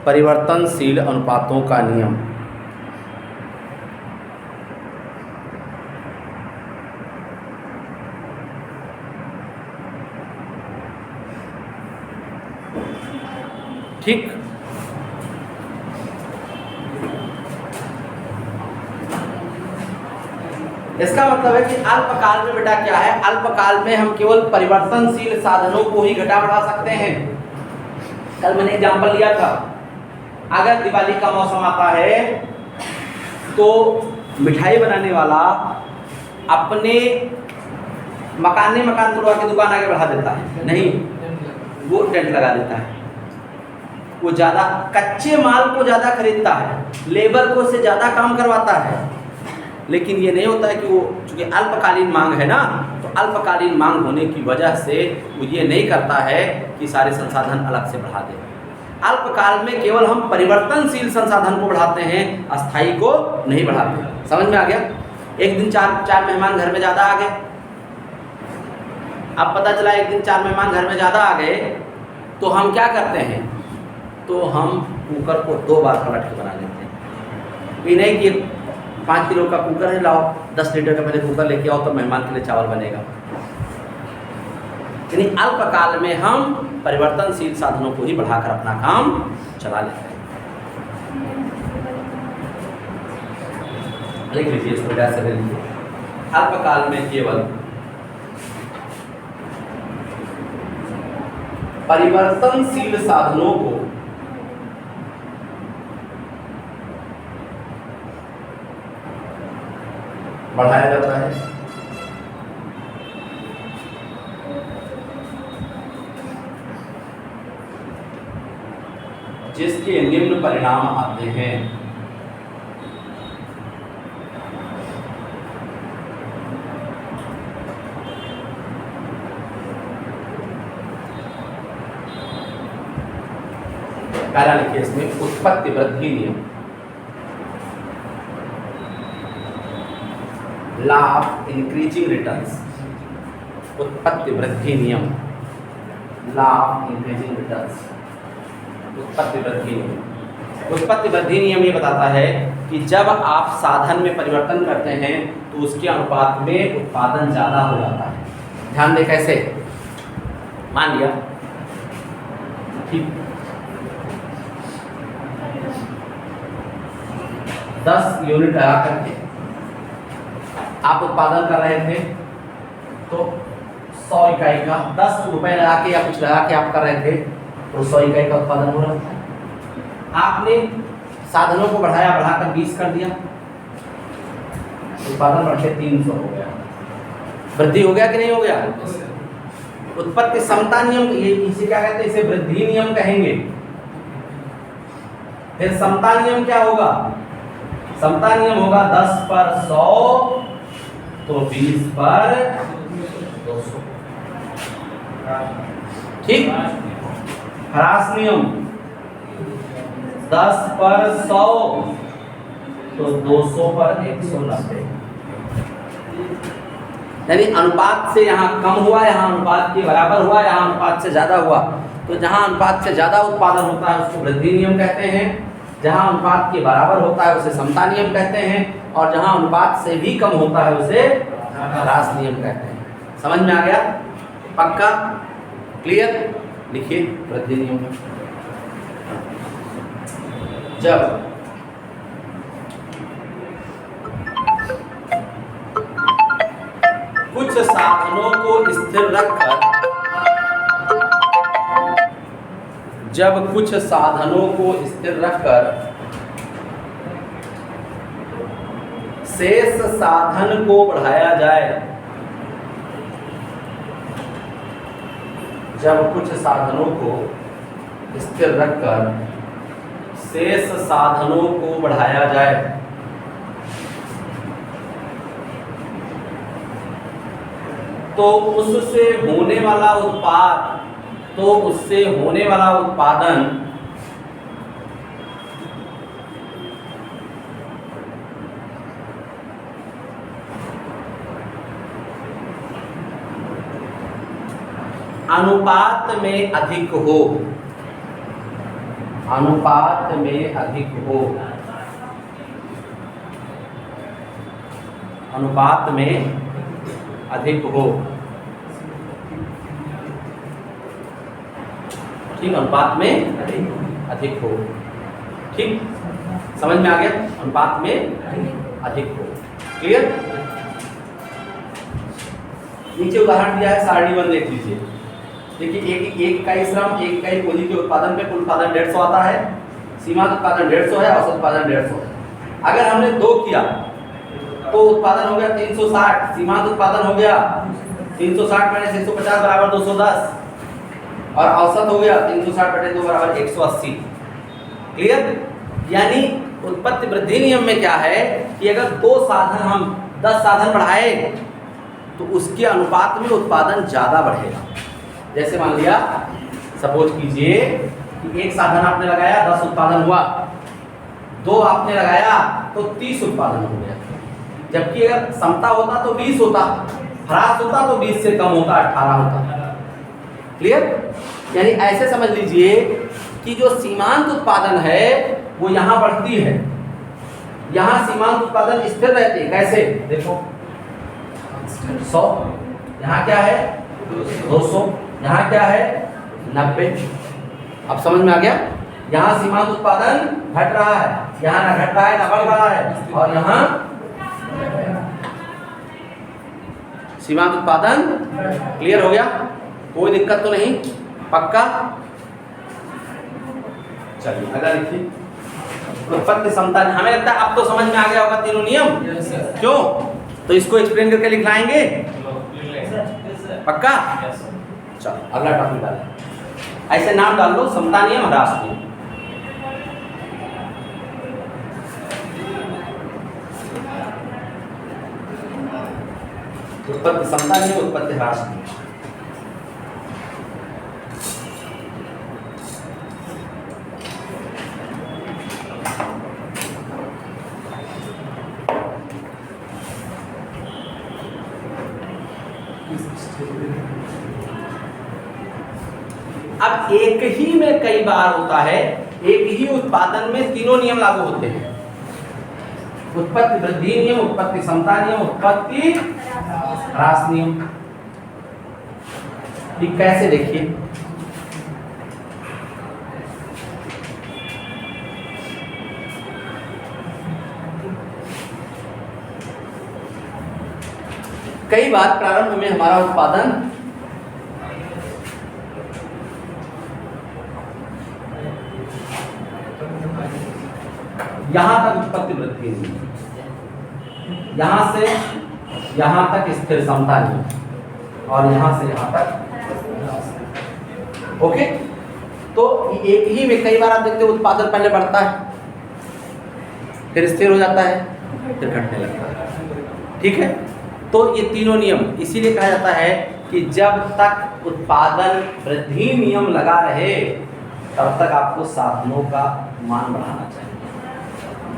परिवर्तनशील अनुपातों का नियम ठीक। इसका मतलब है कि अल्पकाल में बेटा क्या है, अल्पकाल में हम केवल परिवर्तनशील साधनों को ही घटा बढ़ा सकते हैं। कल मैंने एग्जांपल लिया था, अगर दिवाली का मौसम आता है तो मिठाई बनाने वाला अपने मकान तोड़वा के दुकान आगे बढ़ा देता है, नहीं, वो टेंट लगा देता है, वो ज़्यादा कच्चे माल को ज़्यादा खरीदता है, लेबर को से ज़्यादा काम करवाता है। लेकिन ये नहीं होता है कि वो चूँकि अल्पकालीन मांग है ना, तो अल्पकालीन मांग होने की वजह से वो ये नहीं करता है कि सारे संसाधन अलग से बढ़ा दे। अल्पकाल में केवल हम परिवर्तनशील संसाधन को बढ़ाते हैं, अस्थायी को नहीं बढ़ाते। समझ में आ गया? एक दिन चार मेहमान घर में ज़्यादा आ गए, अब पता चला एक दिन 4 मेहमान घर में ज़्यादा आ गए, तो हम क्या करते हैं, तो हम कुकर को 2 बार पलट के बना लेते हैं। ये नहीं कि 5 किलो का कुकर है, लाओ 10 लीटर का पहले कुकर लेके आओ तो मेहमान के लिए चावल बनेगा। यानी अल्पकाल में हम परिवर्तनशील साधनों को ही बढ़ाकर अपना काम चला लेते हैं। लिख लीजिए इसको, ऐसे ले लीजिए, अल्पकाल में केवल परिवर्तनशील साधनों को बढ़ाया जाता है, जिसके निम्न परिणाम आते हैं। पहला लिखिए इसमें, उत्पत्ति वृद्धि नियम, लॉ ऑफ इंक्रीजिंग रिटर्न्स, उत्पत्ति वृद्धि नियम, लॉ ऑफ इंक्रीजिंग रिटर्न्स, उत्पत्ति वृद्धि नियम। उत्पत्ति वृद्धि नियम ये बताता है कि जब आप साधन में परिवर्तन करते हैं तो उसके अनुपात में उत्पादन ज़्यादा हो जाता है। ध्यान दें कैसे, मान लिया ठीक 10 यूनिट लगा करके आप उत्पादन कर रहे थे, तो 100 इकाई का 10 रुपए लगा के या कुछ लगा के आप कर रहे थे, तो 100 इकाई का उत्पादन हो रहा था। आपने साधनों को बढ़ाकर 20 कर दिया, उत्पादन बढ़ के 300 हो गया। वृद्धि हो गया कि नहीं हो गया? उत्पत्ति समता नियम, ये इसे क्या कहते हैं, इसे वृद्धि नियम कहेंगे। फिर समता नियम क्या होगा? समता नियम होगा 10 पर 100 तो 20 पर 200, ठीक। ह्रास नियम 10 पर 100 तो 200 पर 190, यानी अनुपात से यहाँ कम हुआ, यहाँ अनुपात के बराबर हुआ, यहाँ अनुपात से ज़्यादा हुआ। तो जहाँ अनुपात से ज़्यादा उत्पादन होता है उसको वृद्धि नियम कहते हैं, जहाँ अनुपात के बराबर होता है उसे समता नियम कहते हैं, और जहाँ अनुपात से भी कम होता है उसे ह्रास नियम कहते हैं। समझ में आ गया? पक्का? क्लियर? लिखिए वृद्धि नियम में, जब कुछ साधनों को स्थिर रखकर, जब कुछ साधनों को स्थिर रखकर शेष साधन को बढ़ाया जाए, जब कुछ साधनों को स्थिर रखकर शेष साधनों को बढ़ाया जाए, तो उससे होने वाला उत्पादन अनुपात में अधिक हो, अनुपात में अधिक हो, अनुपात में अधिक हो, ठीक, अनुपात में अधिक हो, ठीक, समझ में आ गया, अनुपात में अधिक हो, क्लियर। नीचे उदाहरण दिया है, सारणी 1 देख लीजिए। देखिए एक इकाई श्रम, एक इकाई पूंजी के उत्पादन पे कुल उत्पादन 150 आता है, सीमांत उत्पादन 150 है, औसत उत्पादन 150 है। अगर हमने 2 किया तो उत्पादन हो गया 360, सीमांत उत्पादन हो गया 360 माइनस 150 बराबर 210 और औसत हो गया 360 बटे 2 बराबर 180, क्लियर। यानी उत्पत्ति वृद्धि नियम में क्या है कि अगर 2 साधन हम 10 साधन बढ़ाए तो उसके अनुपात में उत्पादन ज़्यादा बढ़ेगा। जैसे मान लिया, सपोज कीजिए कि एक साधन आपने लगाया 10 उत्पादन हुआ, 2 आपने लगाया तो 30 उत्पादन हो गया, जबकि अगर समता होता तो 20 होता, ह्रास होता तो 20 से कम होता, 18 होता, क्लियर। यानी ऐसे समझ लीजिए कि जो सीमांत उत्पादन है वो यहाँ बढ़ती है, यहाँ सीमांत उत्पादन स्थिर रहती है। कैसे देखो, 100, यहाँ क्या है 200, यहाँ क्या है 90। अब समझ में आ गया, यहाँ सीमांत उत्पादन घट रहा है, यहाँ ना घट रहा है ना बढ़ रहा है, और यहाँ सीमांत उत्पादन क्लियर हो गया, कोई दिक्कत तो नहीं, पक्का। चलिए अगला लिखिए, उत्पत्ति समता। हमें लगता है अब तो समझ में आ गया होगा तीनों नियम, क्यों? तो इसको एक्सप्लेन करके लिखलाएंगे, पक्का। चलो अगला टॉपिक डालें, ऐसे नाम डाल लो, समता नियम, ह्रास नियम। उत्पत्ति समता नियम, उत्पत्ति ह्रास नियम। अब एक ही में कई बार होता है, एक ही उत्पादन में तीनों नियम लागू होते हैं, उत्पत्ति वृद्धि नियम, उत्पत्ति समता नियम, उत्पत्ति ह्रास नियम। ठीक, कैसे देखिए, कई बार प्रारंभ में हमारा उत्पादन यहां तक उत्पत्ति वृद्धि नहीं, यहां से यहां तक स्थिर समता नहीं, और यहां से यहां तक, ओके। तो एक ही में कई बार आप देखते हो उत्पादन पहले बढ़ता है, फिर स्थिर हो जाता है, फिर घटने लगता है, ठीक है। तो ये तीनों नियम इसीलिए कहा जाता है कि जब तक उत्पादन वृद्धि नियम लगा रहे तब तक आपको साधनों का मान बढ़ाना चाहिए।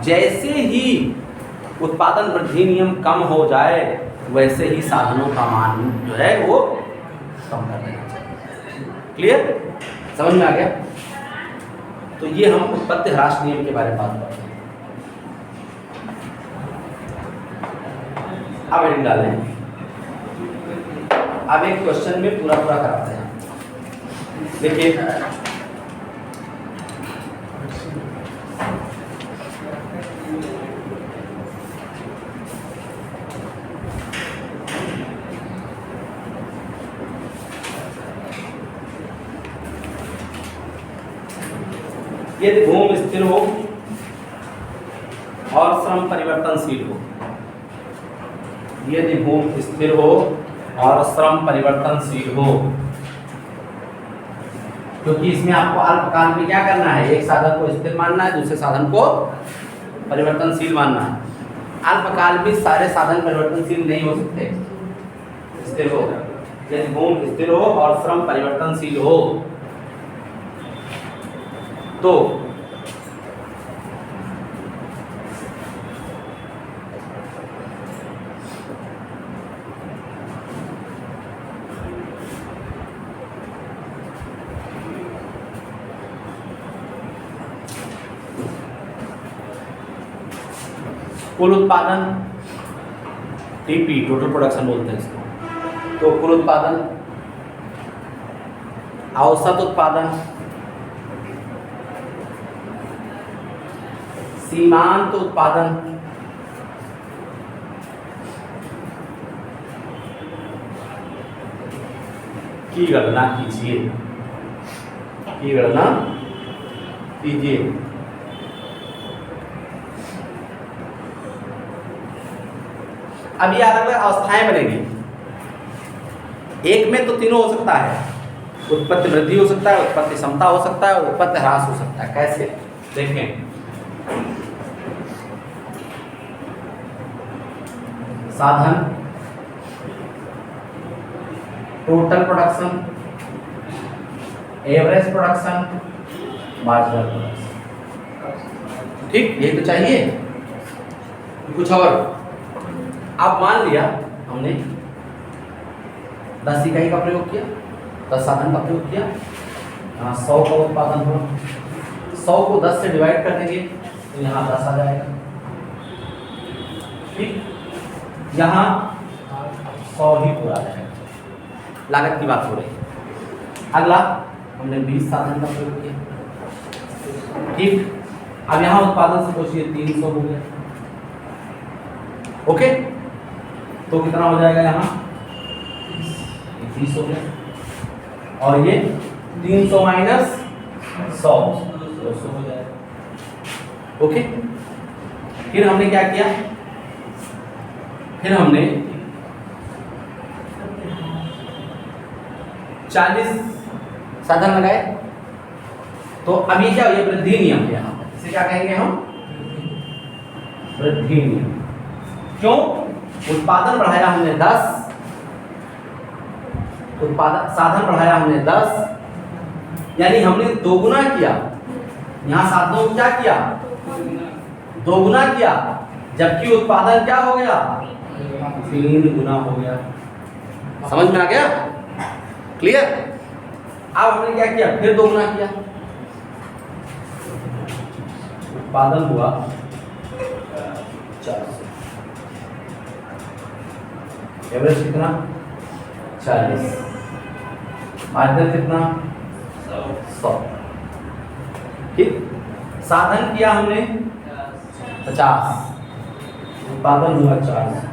जैसे ही उत्पादन वृद्धि नियम कम हो जाए वैसे ही साधनों का मान जो है वो कम कर देना चाहिए। क्लियर, समझ में आ गया? तो ये हम उत्पत्ति ह्रास नियम के बारे में बात करते हैं। अब हेडिंग डालें, अब एक क्वेश्चन में पूरा कराते हैं। देखिए, यदि भूमि स्थिर हो और श्रम परिवर्तनशील हो, यदि भूमि स्थिर हो और श्रम परिवर्तनशील हो, क्योंकि इसमें आपको अल्पकाल में क्या करना है, एक साधन को स्थिर मानना है, दूसरे साधन को परिवर्तनशील मानना है। अल्पकाल में सारे साधन परिवर्तनशील नहीं हो सकते, स्थिर हो। यदि भूमि स्थिर हो और श्रम परिवर्तनशील हो तो कुल उत्पादन, टीपी टोटल प्रोडक्शन बोलते हैं इसको। तो कुल उत्पादन, औसत उत्पादन, सीमांत उत्पादन, की गणना कीजिए, की गणना कीजिए। अब ये अलग अलग अवस्थाएं बनेगी। एक में तो तीनों हो सकता है, उत्पत्ति वृद्धि हो सकता है, उत्पत्ति समता हो सकता है और उत्पत्ति ह्रास हो सकता है। कैसे देखें, साधन, total production, average production, marginal production. ठीक, यही तो चाहिए। कुछ और अब मान लिया हमने 10 इकाई का प्रयोग किया, 10 साधन का प्रयोग किया, 100 का उत्पादन हुआ, 100 को 10 से डिवाइड कर देंगे तो यहाँ 10 आ जाएगा। ठीक, यहाँ 100 ही पूरा आ जाएगा। लागत की बात हो रही है। अगला हमने 20 साधन का प्रयोग किया। ठीक, अब यहाँ उत्पादन से पूछिए 300 हो गया। ओके, तो कितना हो जाएगा, यहाँ 30 हो गया और ये 300 माइनस 100 200 हो जाएगा। ओके, फिर हमने क्या किया, फिर हमने 40 साधन लगाए। तो अब ये क्या, ये वृद्धि नियम है। यहाँ पर इसे क्या कहेंगे हम, वृद्धि नियम। क्यों, उत्पादन बढ़ाया हमने 10, उत्पादन साधन बढ़ाया हमने 10, यानी हमने दोगुना किया। यहाँ साधनों को क्या किया, दोगुना किया, जबकि उत्पादन क्या हो गया, 3 गुना हो गया। समझ में आ गया, क्लियर। अब हमने क्या किया, फिर दोगुना किया, उत्पादन हुआ 400, एवरेज कितना 40, मार्जिनल कितना 100। ठीक, साधन किया हमने 50, उत्पादन हुआ 400,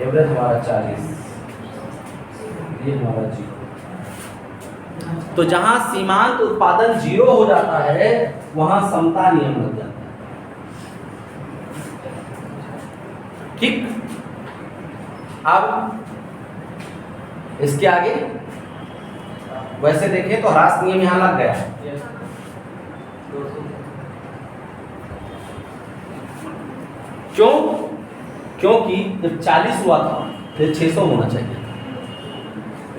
एवरेज हमारा 40, ये हमारा 0। तो जहां सीमांत उत्पादन 0 हो जाता है वहां समता नियम लग जाता है। ठीक, अब इसके आगे वैसे देखें तो ह्रास नियम यहां लग गया। क्यों, क्योंकि जब 40 हुआ था फिर 600 होना चाहिए,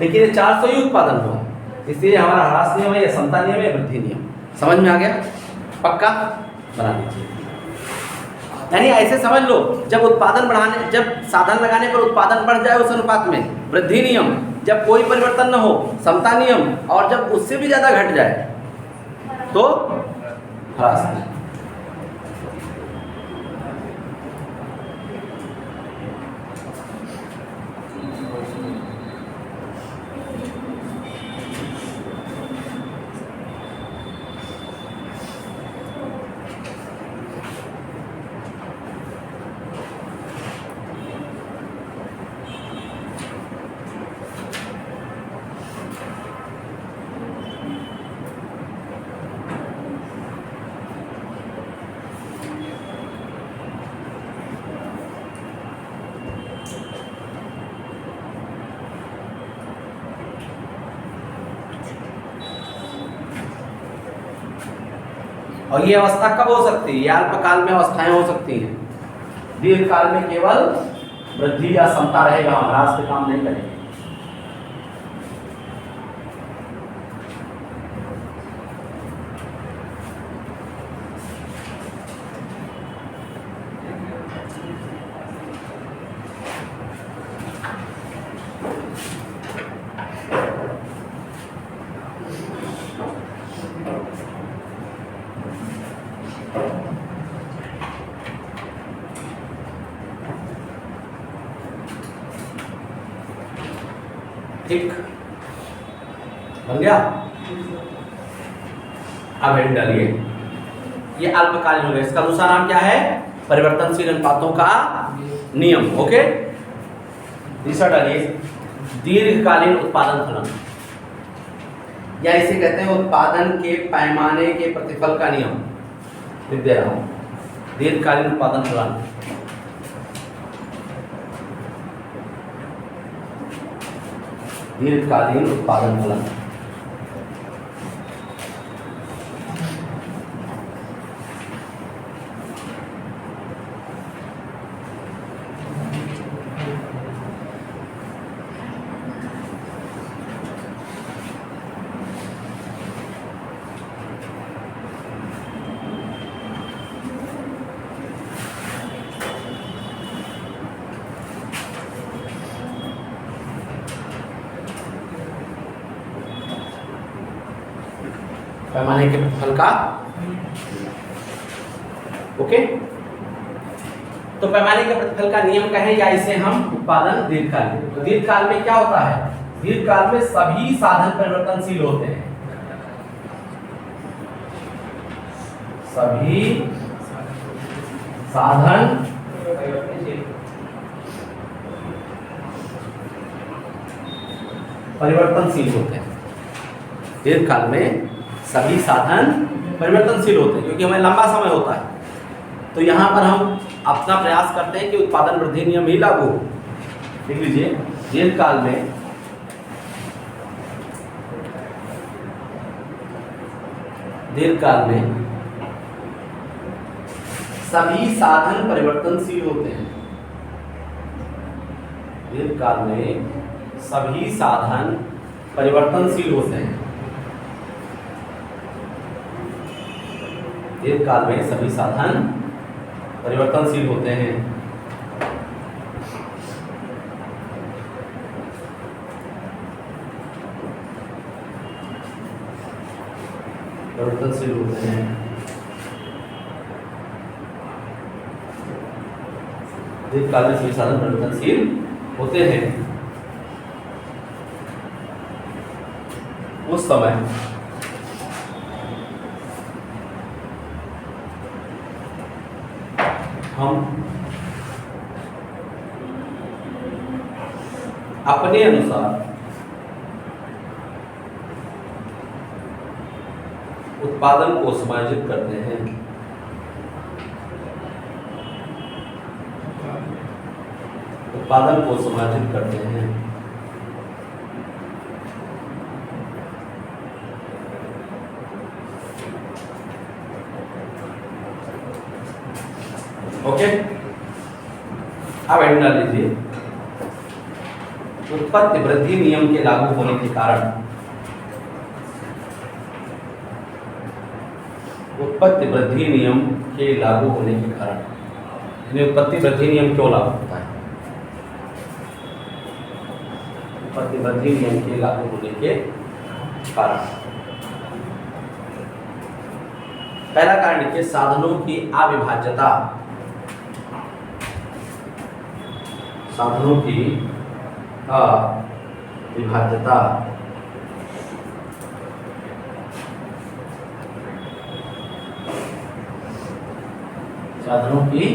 लेकिन ये 400 ही उत्पादन हुआ, इसलिए हमारा ह्रास नियम है, या समता नियम है, वृद्धि नियम। समझ में आ गया, पक्का बना दीजिए। यानी ऐसे समझ लो, जब उत्पादन बढ़ाने, जब साधन लगाने पर उत्पादन बढ़ जाए उस अनुपात में वृद्धि नियम, जब कोई परिवर्तन न हो समता नियम, और जब उससे भी ज्यादा घट जाए तो ह्रास नियम। और ये अवस्था कब हो सकती है, ये अल्पकाल में अवस्थाएं हो सकती हैं, दीर्घकाल में केवल वृद्धि या समता रहेगा, हम ह्रास पे काम नहीं करेंगे। ठीक, बन गया। अब हेडिंग डालिए, ये अल्पकालीन हो गया। इसका दूसरा नाम क्या है? परिवर्तनशील अनुपातों का नियम। ओके, तीसरा डालिए, दीर्घकालीन उत्पादन फलन, या इसे कहते हैं उत्पादन के पैमाने के प्रतिफल का नियम। लिख दे रहा हूं, दीर्घकालीन उत्पादन फलन। दीर्घकालीन उत्पादन फलन। पैमाने के प्रतिफल का। ओके, तो पैमाने के प्रतिफल का नियम कहें या इसे हम उत्पादन दीर्घकाल। तो दीर्घकाल में क्या होता है? दीर्घकाल में सभी साधन परिवर्तनशील होते हैं। सभी साधन परिवर्तनशील होते हैं। दीर्घकाल में सभी साधन परिवर्तनशील होते हैं, क्योंकि हमें लंबा समय होता है। तो यहाँ पर हम अपना प्रयास करते हैं कि उत्पादन वृद्धि नियम ही लागू हो। लिख लीजिए, दीर्घकाल में सभी साधन परिवर्तनशील होते हैं। दीर्घकाल में सभी साधन परिवर्तनशील होते हैं। दीर्घकाल में सभी साधन परिवर्तनशील होते हैं। परिवर्तनशील होते हैं। दीर्घकाल में सभी साधन परिवर्तनशील होते हैं। उस समय हम अपने अनुसार उत्पादन को समायोजित करते हैं। उत्पादन को समायोजित करते हैं। ओके, अब हेडिंग डाल लीजिए, उत्पत्ति वृद्धि नियम के लागू होने के कारण। उत्पत्ति वृद्धि नियम के लागू होने के कारण, यानी उत्पत्ति वृद्धि नियम क्यों लागू होता है? उत्पत्ति वृद्धि नियम के लागू होने के कारण। पहला कारण लिखिए, साधनों की अविभाज्यता। साधनों की अविभाज्यता। साधनों की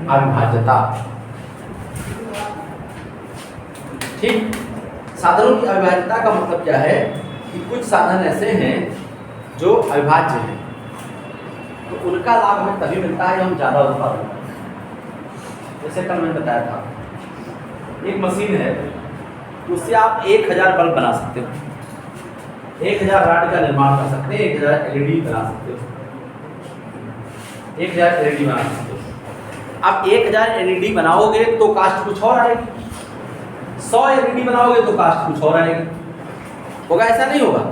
अविभाज्यता। ठीक, साधनों की अविभाज्यता का मतलब क्या है कि कुछ साधन ऐसे हैं जो अविभाज्य हैं, तो उनका लाभ हमें तभी मिलता है जब हम ज़्यादा उत्पादन करते हैं। जैसे कल मैंने बताया था, एक मशीन है, उससे आप 1000 बल्ब बना सकते हो, 1000 रॉड का निर्माण कर सकते हैं, 1000 LED बना सकते हो, 1000 LED बना सकते हो। अब 1000 LED बनाओगे तो कास्ट कुछ और आएगी, 100 LED बनाओगे तो कास्ट कुछ और आएगी। होगा? ऐसा नहीं होगा,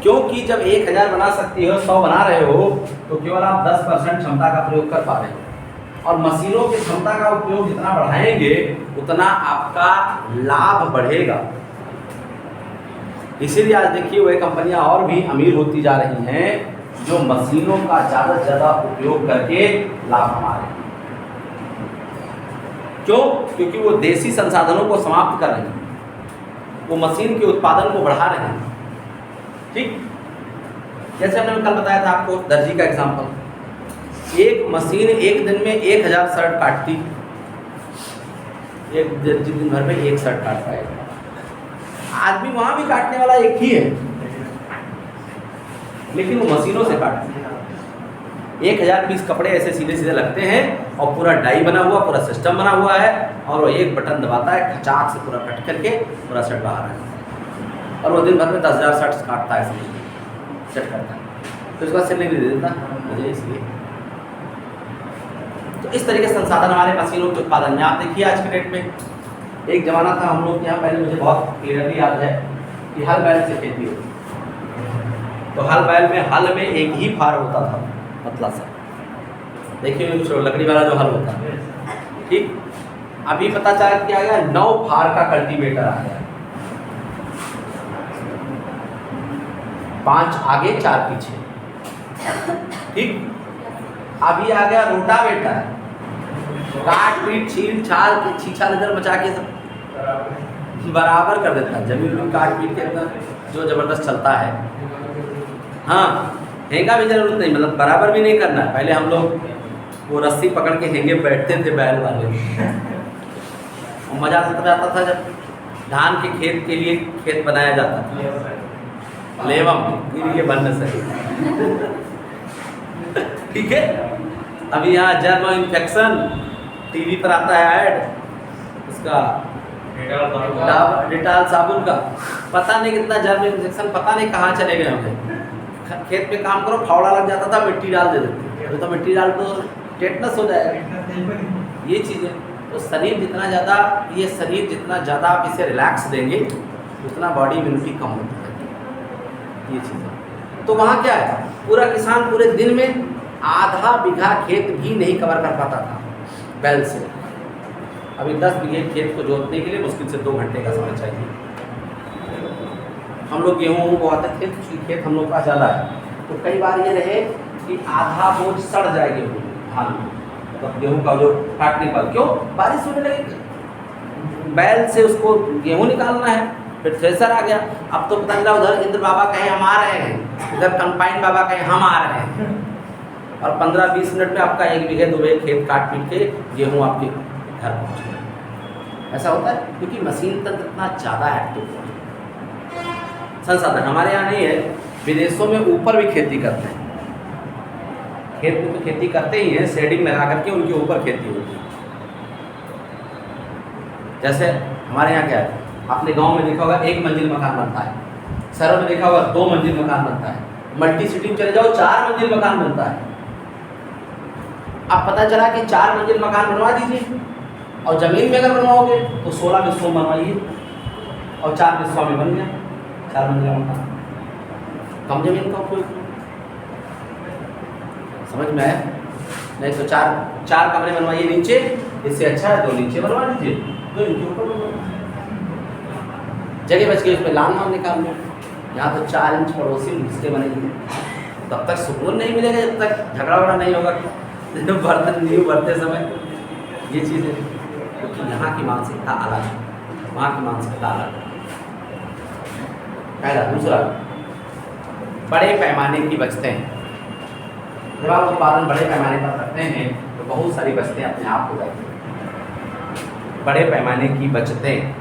क्योंकि जब 1000 बना सकती हो, 100 बना रहे हो, तो केवल आप 10% क्षमता का प्रयोग कर पा रहे हो, और मशीनों की क्षमता का उपयोग जितना बढ़ाएंगे उतना आपका लाभ बढ़ेगा। इसीलिए आज देखिए वह कंपनियां और भी अमीर होती जा रही हैं जो मशीनों का ज़्यादा से ज़्यादा उपयोग करके लाभ कमा रहे हैं। क्यों? क्योंकि वो देसी संसाधनों को समाप्त कर रही हैं। वो मशीन के उत्पादन को बढ़ा रहे हैं। ठीक, जैसे हमने कल बताया था आपको दर्जी का एग्जाम्पल, एक मशीन एक दिन में 1000 शर्ट काटती, एक दर्जी दिन भर में एक शर्ट काट पाएगा। आदमी वहां भी काटने वाला एक ही है, लेकिन वो मशीनों से काटती है। 1000 पीस कपड़े ऐसे सीधे सीधे लगते हैं और पूरा डाई बना हुआ, पूरा सिस्टम बना हुआ है, और वो एक बटन दबाता है, खचाक से पूरा कट करके पूरा शर्ट बाहर आ जाता है। और वो दिन भर में 10,000 शर्ट काटता है, सेट करता है, तो इसका सिलने के लिए दे देता मुझे इसलिए। तो इस तरीके से संसाधन हमारे मशीनों के उत्पादन में। आप देखिए आज के डेट में एक ज़माना था हम लोग यहाँ, पहले मुझे बहुत क्लियरली याद है कि हल बैल से खेती होती, तो हल बैल में हल में एक ही फार होता था पतला सा, देखिए लकड़ी वाला जो हल होता है। ठीक, अभी पता चला कि आ गया 9 फार का कल्टीवेटर आ गया, 5 आगे 4 पीछे। ठीक, अभी आ गया रोटावेटर, काट पीट छील छाल छीछा नजर मचा के सब बराबर कर देता है, जमीन में काट पीट के एकदम जो जबरदस्त चलता है। हाँ, हेंगा भी जरूरत नहीं, मतलब बराबर भी नहीं करना है। पहले हम लोग वो रस्सी पकड़ के हेंगे बैठते थे बैल वाले, और मजा तब आता था जब धान के खेत के लिए खेत बनाया जाता था, लेवम के बनने से। ठीक है, अभी यहाँ जर्म इन्फेक्शन टीवी पर आता है ऐड उसका, डिटॉल साबुन का, पता नहीं कितना जर्म इन्फेक्शन पता नहीं कहाँ चले गए होंगे। खेत में काम करो, फावड़ा लग जाता था, मिट्टी डाल दे देते, तो मिट्टी डाल तो टेटनस हो जाएगा। ये चीज़ें तो शरीर जितना ज़्यादा, ये शरीर जितना ज़्यादा आप इसे रिलैक्स देंगे उतना बॉडी इम्यूनिटी कम होती है। ये चीज़ें तो वहाँ क्या है, पूरा किसान पूरे दिन में आधा बीघा खेत भी नहीं कवर कर पाता था बैल से। अभी 10 बीघे खेत को जोतने के लिए मुश्किल से 2 घंटे का समय चाहिए। हम लोग गेहूँ बोआते थे, खेत हम लोग का ज़्यादा है, तो कई बार ये रहे कि आधा बोझ सड़ जाए गेहूँ धान में, तो गेहूँ का जो काटने पर, क्यों बारिश होने लगी, बैल से उसको गेहूँ निकालना है, फिर थ्रेसर आ गया। अब तो पता चला उधर इंद्र बाबा कहे हम आ रहे हैं, इधर कंपाइन बाबा कहे हम आ रहे हैं, और 15-20 मिनट में आपका 1 बीघे 2 बीघे खेत काट पीट के गेहूँ आपके घर पहुँच गया। ऐसा होता है क्योंकि मशीन तंत्र इतना ज़्यादा एक्टिव है। संसाधन हमारे यहाँ नहीं है, विदेशों में ऊपर भी खेती करते हैं, खेत में तो खेती करते ही हैं, शेडिंग लगा करके उनके ऊपर खेती होती है। जैसे हमारे यहाँ क्या है, आपने गांव में देखा होगा 1 मंजिल मकान बनता है, शहरों में देखा होगा 2 मंजिल मकान बनता है, मल्टी सिटी में चले जाओ 4 मंजिल मकान बनता है। अब पता चला कि 4 मंजिल मकान बनवा दीजिए, और ज़मीन में अगर बनवाओगे तो 16 बिस्सों बनवाइए, और 4 बिस्सों में बन गया 4 मंजिल मकान। कम जमीन का उपयोग, समझ में आया? नहीं तो 4 कमरे बनवाइए नीचे, इससे अच्छा है 2 नीचे बनवा लीजिए, 2 इनके ऊपर बनवा, जगह बच गई उसमें लान मान निकाल लो। यहाँ तो 4 इंच पड़ोसी घुसके बनेंगे, तब तक सुकून नहीं मिलेगा जब तक झगड़ा वगड़ा नहीं होगा बर्तन न्यू बढ़ते समय। ये चीज़ें क्योंकि यहाँ की मानसिकता अलग है, वहाँ की मानसिकता अलग है। पहला। दूसरा, बड़े पैमाने की बचतें। जब आप उत्पादन बड़े पैमाने पर करते हैं तो बहुत सारी बचतें अपने आप हो जाती हैं। बड़े पैमाने की बचतें,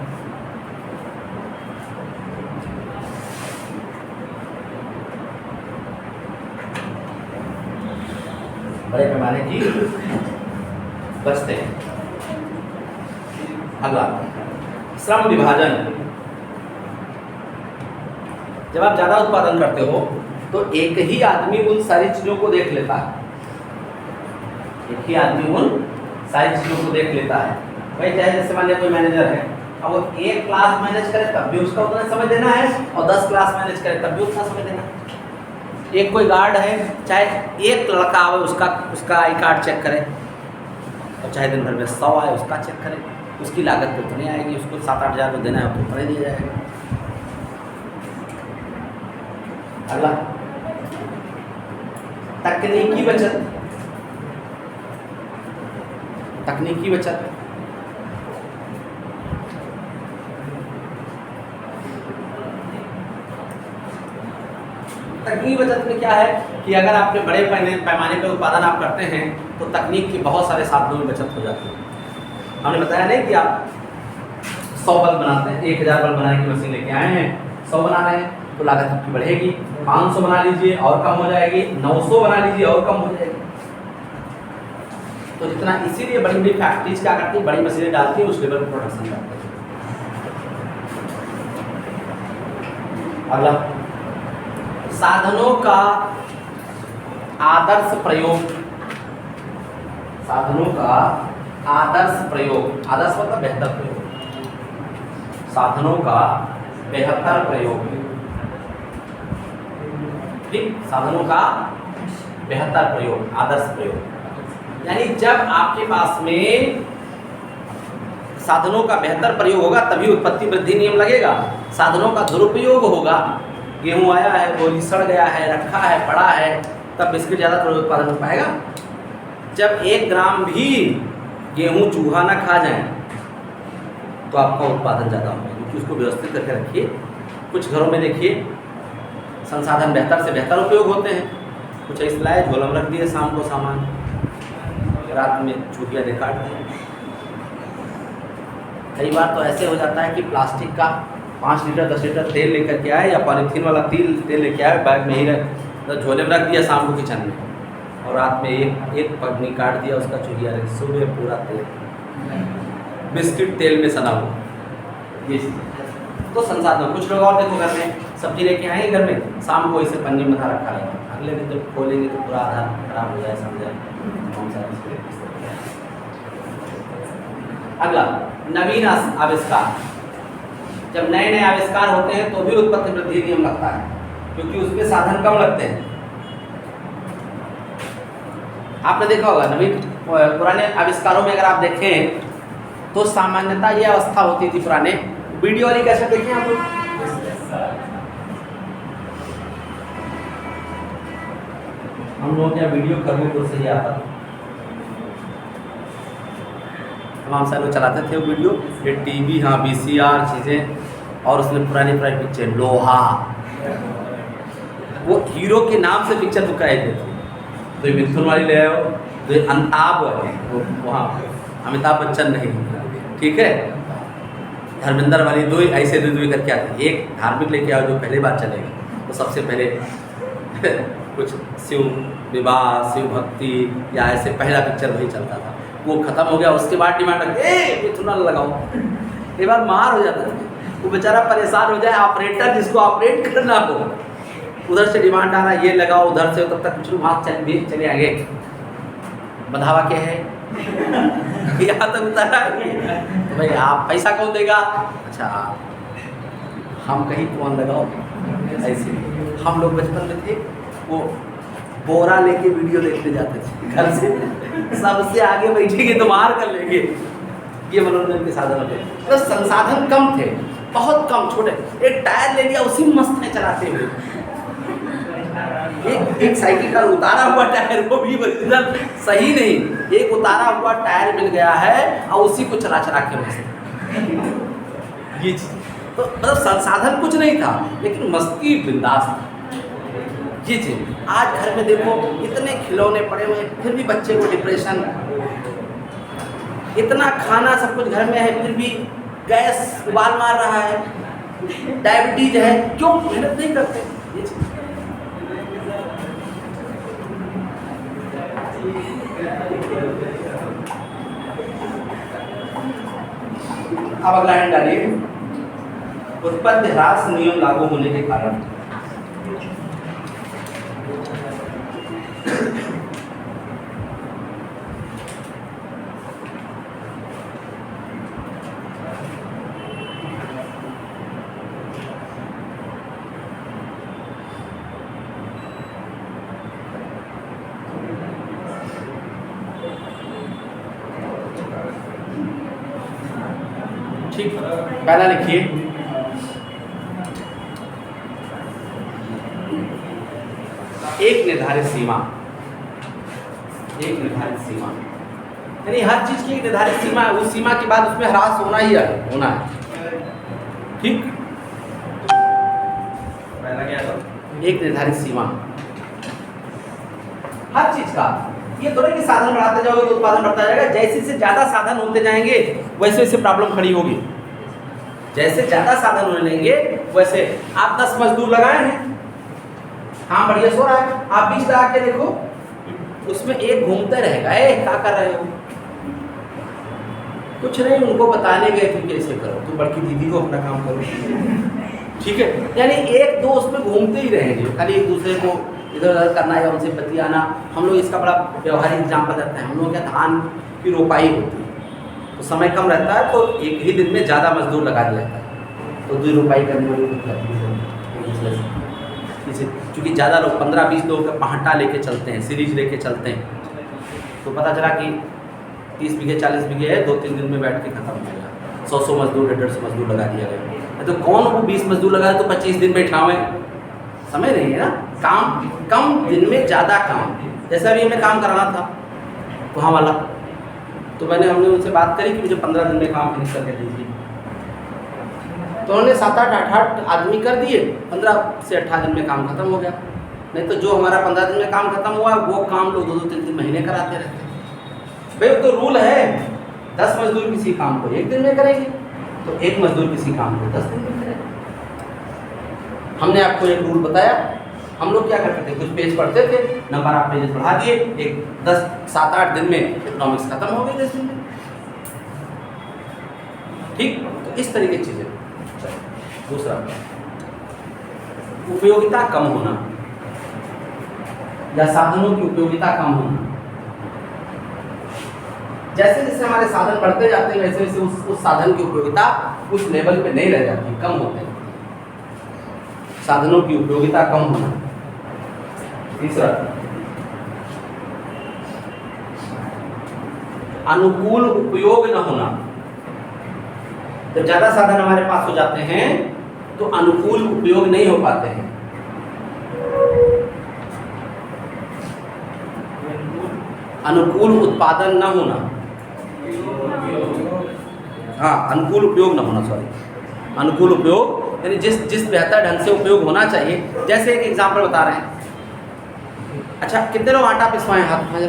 बड़े पैमाने की बचतें। अगला, श्रम विभाजन। जब आप ज़्यादा उत्पादन करते हो तो एक ही आदमी उन सारी चीज़ों को देख लेता है, एक ही आदमी उन सारी चीज़ों को देख लेता है। वही चाहे जैसे मान लिया कोई मैनेजर है, अब वो 1 क्लास मैनेज करे तब भी उसका उतना समय देना है, और 10 क्लास मैनेज करे तब भी उतना समय देना है। एक कोई गार्ड है, चाहे एक लड़का आवे उसका आई कार्ड चेक करे, और चाहे दिन भर में 100 आए उसका चेक करे, उसकी लागत तो उतनी आएगी, उसको 7-8 हज़ार को देना है तो उतना ही दिया जाएगा। अगला, तकनीकी बचत। तकनीकी बचत तकनीकी बचत में क्या है कि अगर आपने बड़े पैमाने पर उत्पादन आप करते हैं तो तकनीक के बहुत सारे साधनों में बचत हो जाती है। हमने बताया नहीं कि आप 100 बल्ब बनाते हैं, 1000 बल्ब बनाने की मशीन लेके आए हैं, 100 बना रहे हैं तो लागत आपकी बढ़ेगी, 500 बना लीजिए और कम हो जाएगी, 900 बना लीजिए और कम हो जाएगी। तो जितना, इसीलिए बड़ी बड़ी फैक्ट्रीज क्या करती है, बड़ी मशीनें डालती है, उस लेवल पर प्रोडक्शन करते हैं। अगला, साधनों का आदर्श प्रयोग। साधनों का आदर्श प्रयोग, आदर्श मतलब बेहतर प्रयोग, साधनों का बेहतर प्रयोग। ठीक, साधनों का बेहतर प्रयोग, आदर्श प्रयोग, यानी जब आपके पास में साधनों का बेहतर प्रयोग होगा तभी उत्पत्ति वृद्धि नियम लगेगा। साधनों का दुरुपयोग होगा, गेहूं आया है, वो सड़ गया है, रखा है, पड़ा है, तब बिस्किट ज़्यादा थोड़ा उत्पादन हो पाएगा। जब 1 ग्राम भी गेहूं चूहा ना खा जाए तो आपका उत्पादन ज़्यादा होगा, क्योंकि उसको व्यवस्थित करके रखिए। कुछ घरों में देखिए संसाधन बेहतर से बेहतर उपयोग होते हैं, कुछ ऐसे लाए झोला में रख दिए, शाम को सामान, रात में चूहिया ने काट दिया। कई बार तो ऐसे हो जाता है कि प्लास्टिक का 5 लीटर 10 लीटर तेल लेकर के आए या पॉलीथीन वाला तेल लेके आए, बैग में ही तो झोले में रख दिया शाम को किचन में, और रात में एक पगनी काट दिया उसका चूहिया ने, सुबह पूरा तेल, बिस्किट तेल में सना हुआ। ये तो संसाधन। कुछ लोग और देखो घर में सब्जी लेके आए घर में, शाम को इसे पन्नी में रखा है, अगले दिन जब खोलेंगे तो पूरा आधा खराब हो जाए, समझे। अगला, नवीन आविष्कार। जब नए नए आविष्कार होते हैं तो भी उत्पत्ति वृद्धि नियम लगता है, क्योंकि उसमें साधन कम लगते हैं। आपने देखा होगा नवीन पुराने आविष्कारों में अगर आप देखें तो सामान्यतः यह अवस्था होती थी पुराने। वीडियो वाली कैसे देखें आप लोग, हम लोग क्या वीडियो खरगोपुर से ही आता था, तमाम सारे लोग चलाते थे वो वीडियो, ये टीवी, हाँ VCR चीज़ें, और उसमें पुरानी पिक्चर, लोहा, वो हीरो के नाम से पिक्चर दिखाई देती। तो ये मिथुन वाली ले आओ, तो ये अमिताभ वाली, वो वहाँ अमिताभ बच्चन नहीं, ठीक है, धर्मेंद्र वाली, दो ऐसे दो करके आते। एक धार्मिक लेके आओ जो पहले बार चलेगा, तो सबसे पहले कुछ शिव विवाह, शिव भक्ति या ऐसे पहला पिक्चर वही चलता था। वो खत्म हो गया, उसके बाद डिमांड मिथुन लगाओ, कई बार मार हो जाता है, वो बेचारा परेशान हो जाए, ऑपरेटर जिसको ऑपरेट करना हो, उधर से डिमांड आ रहा है ये लगाओ, उधर से, तब तक कुछ लोग हाथ चले आगे, बधावा क्या है यहाँ तक उतारा तो भाई आप पैसा कौन देगा, अच्छा हम कहीं कौन लगाओ। ऐसे हम लोग बचपन में थे, वो बोरा लेके वीडियो देखने जाते थे घर से, सबसे आगे बैठेंगे तो मार कर लेंगे। ये मनोरंजन के साधन होते, तो संसाधन कम थे, बहुत कम, छोटे। एक टायर ले लिया, उसी में मस्त है चलाते हुए, एक साइकिल का उतारा हुआ टायर, वो भी ओरिजिनल सही नहीं, एक उतारा हुआ टायर मिल गया है और उसी को चला चला के मस्त। ये चीज तो मतलब संसाधन कुछ नहीं था, लेकिन मस्ती बिंदास था। ये चीज आज घर में देखो, इतने खिलौने पड़े हुए, फिर भी बच्चे को डिप्रेशन, इतना खाना सब कुछ घर में है, फिर भी गैस उबाल मार रहा है, डायबिटीज है, क्यों मेहनत नहीं करते। ये चीज अब अगला हैंड डालिए, उत्पत्ति ह्रास नियम लागू होने के कारण। ठीक, पहला लिखिए, एक निर्धारित सीमा, एक निर्धारित सीमा, यानी हर चीज की एक निर्धारित सीमा है, उस सीमा के बाद उसमें ह्रास होना ही है, होना है। ठीक, पहला क्या था, एक निर्धारित सीमा हर चीज का। ये थोड़ा कि साधन बढ़ाते जाओगे तो उत्पादन बढ़ता जाएगा। जैसे से ज़्यादा साधन होते जाएंगे वैसे वैसे प्रॉब्लम खड़ी होगी। जैसे ज़्यादा साधन होने लेंगे वैसे आप 10 मजदूर लगाए हैं, हाँ बढ़िया सो रहा है, आप 20 लगा के देखो, उसमें एक घूमते रहेगा, क्या कर रहे हो? कुछ नहीं, उनको बताने गए थे कैसे करो, तुम बड़की दीदी को अपना काम करो, ठीक है। यानी एक दो उसमें घूमते ही रहेंगे, खाली एक दूसरे को इधर उधर करना या उनसे बतियाना। हम लोग इसका बड़ा व्यवहारिक एग्जाम्पल देते हैं। हम लोग क्या धान की रोपाई होती है तो समय कम रहता है तो एक ही दिन में ज़्यादा मजदूर लगा दिया जाता है, तो 2 रोपाई करने वाली क्योंकि ज़्यादा लोग 15-20 लोगों का पहाटा लेके चलते हैं, सीरीज लेके चलते हैं, तो पता चला कि 30 बीघे 40 बीघे है, 2-3 दिन में बैठ के खत्म हो गया। 100 मजदूर 150 मजदूर लगा दिया गया। तो कौन वो 20 मजदूर लगा तो 25 दिन में उठावें? समझ रही है ना, काम कम दिन में ज़्यादा काम। जैसा अभी हमें काम कराना था वहाँ वाला, तो हमने उनसे बात करी कि मुझे 15 दिन में काम फिनिश करके दीजिए, तो उन्होंने 7-8 आदमी कर दिए, 15 से 18 दिन में काम खत्म हो गया। नहीं तो जो हमारा 15 दिन में काम खत्म हुआ वो काम लोग 2-2, 3-3 महीने कराते रहते। भाई वो तो रूल है, 10 मजदूर किसी काम को 1 दिन में करेंगे, तो 1 मजदूर किसी काम को 10 दिन में करेंगे। हमने आपको एक रूल बताया। हम लोग क्या करते थे, कुछ पेज पढ़ते थे, नंबर आप पेज बढ़ा दिए, एक 7-8 दिन में इकोनॉमिक्स खत्म हो गई 10 दिन में, ठीक। तो इस तरीके की चीज़ें। दूसरा, उपयोगिता कम होना या साधनों की उपयोगिता कम होना। जैसे जैसे हमारे साधन बढ़ते जाते हैं वैसे वैसे उस साधन की उपयोगिता उस लेवल पे नहीं रह जाती, कम होते हैं। साधनों की उपयोगिता कम होना। तीसरा, अनुकूल उपयोग न होना। जब ज्यादा साधन हमारे पास हो जाते हैं तो अनुकूल उपयोग नहीं हो पाते हैं। अनुकूल उत्पादन न होना, हाँ अनुकूल उपयोग न होना, सॉरी, अनुकूल उपयोग यानी जिस बेहतर ढंग से उपयोग होना चाहिए। जैसे एक एग्जांपल बता रहे हैं। अच्छा, कितने लोग आटा पिसवाए हाथ में?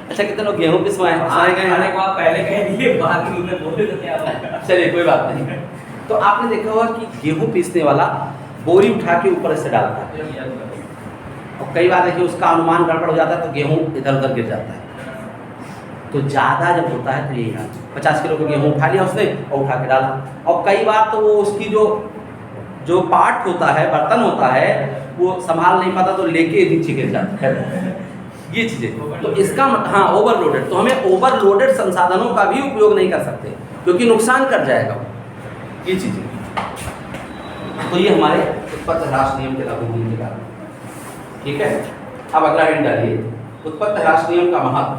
अच्छा, कितने लोग गेहूं पिसवाए? पहले कह दिए, बाद में उन्हें बोले तो क्या होगा? चलिए कोई बात नहीं। तो आपने देखा होगा कि गेहूं पीसने वाला बोरी उठा के ऊपर से डालता है, और कई बार देखिए उसका अनुमान गड़बड़ हो जाता है तो गेहूं इधर उधर गिर जाता है। तो ज़्यादा जब होता है तो यही हाल, 50 किलो का गेहूँ उठा लिया उसने और उठा के डाला, और कई बार तो वो उसकी जो पार्ट होता है, बर्तन होता है, वो संभाल नहीं पाता तो लेके नीचे गिर जाता है। ये चीज़ें, तो इसका हाँ ओवरलोडेड, तो हमें ओवरलोडेड संसाधनों का भी उपयोग नहीं कर सकते क्योंकि नुकसान कर जाएगा ये चीज़ें। तो ये हमारे उत्पत्ति ह्रास नियम के लागू होने के कारण, ठीक है। अब अगला हेड डालिए, उत्पत्ति ह्रास नियम का महत्व।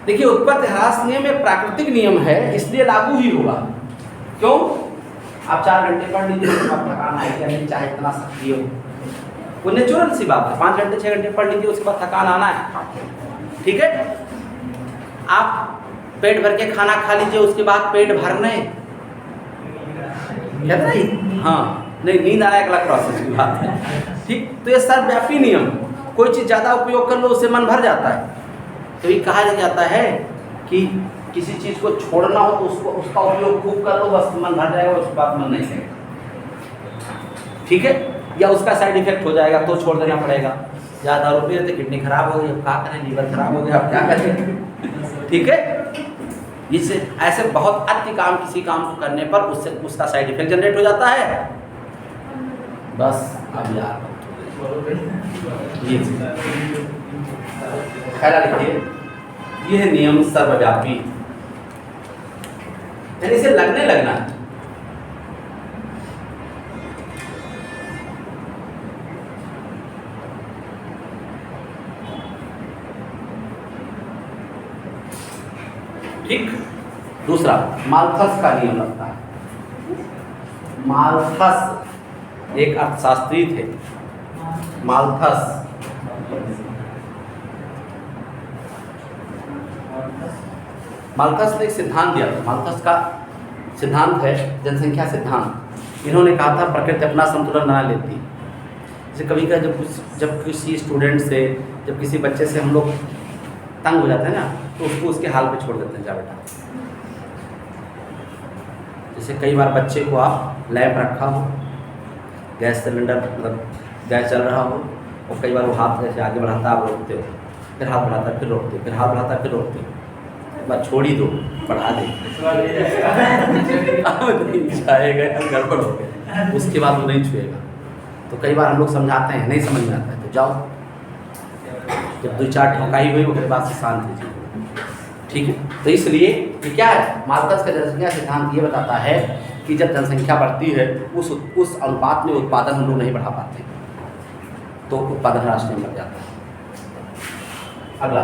देखिए, उत्पत्ति ह्रास नियम एक प्राकृतिक नियम है, इसलिए लागू ही होगा। क्यों? आप 4 घंटे पढ़ लीजिए, आप थकान आएगी नहीं, चाहे इतना सक्रिय हो, वो नेचुरल सी बात है। 5 घंटे 6 घंटे पढ़ लीजिए, उसके बाद थकान आना है, ठीक है। आप पेट भर के खाना खा लीजिए, उसके बाद पेट भरने कहते हैं, हाँ नहीं, नींद आना एक अलग प्रोसेस की बात है, ठीक। तो ये सर्वव्यापी नियम, कोई चीज़ ज़्यादा उपयोग कर लो उससे मन भर जाता है। तो ये कहा जाता है कि किसी चीज़ को छोड़ना हो तो उसका उपयोग खूब कर लो, बस मन भर जाएगा, उसके बाद मन नहीं करेगा, ठीक है। या उसका साइड इफेक्ट हो जाएगा तो छोड़ देना पड़ेगा। ज़्यादा दारू पी रहे थे, किडनी खराब हो गई, अब क्या करें, लीवर खराब हो गया, अब क्या करें, ठीक है। इससे ऐसे बहुत अति काम, किसी काम को करने पर उसका साइड इफेक्ट जनरेट हो जाता है। बस अब यार ये खैर लिखिए, यह नियम सर्वव्यापी, यानी इसे लगने लगना है। ठीक। दूसरा, माल्थस का नियम लगता है। माल्थस एक अर्थशास्त्री थे, माल्थस। माल्थस ने एक सिद्धांत दिया। माल्थस का सिद्धांत है जनसंख्या सिद्धांत। इन्होंने कहा था प्रकृति अपना संतुलन बना लेती। जैसे कभी का जब किसी स्टूडेंट से, जब किसी बच्चे से हम लोग तंग हो जाते हैं ना, तो उसको उसके हाल पे छोड़ देते हैं, जा बेटा। जैसे कई बार बच्चे को आप लैंप रखा हो, गैस सिलेंडर मतलब गैस चल रहा हो, और कई बार वो हाथ जैसे आगे बढ़ाता है, आप रोकते हो, फिर हाथ बढ़ाता है, फिर रोकते हो, फिर हाथ बढ़ाता है, फिर रोकते हो। एक बार छोड़ ही दो, बढ़ा दे, अब नहीं जाएगा, गड़बड़ हो गया, उसके बाद वो नहीं छुएगा। तो कई बार हम लोग समझाते हैं, नहीं समझ में आता है, तो जाओ, जब 2-4 ठोकाई हुई उसके बाद से शांत लीजिए, ठीक है। तो इसलिए ये क्या है, माल्थस का जनसंख्या सिद्धांत ये बताता है कि जब जनसंख्या बढ़ती है उस अनुपात में उत्पादन हम लोग नहीं बढ़ा पाते, तो उत्पादन राष्ट्र में मर जाता है। अगला,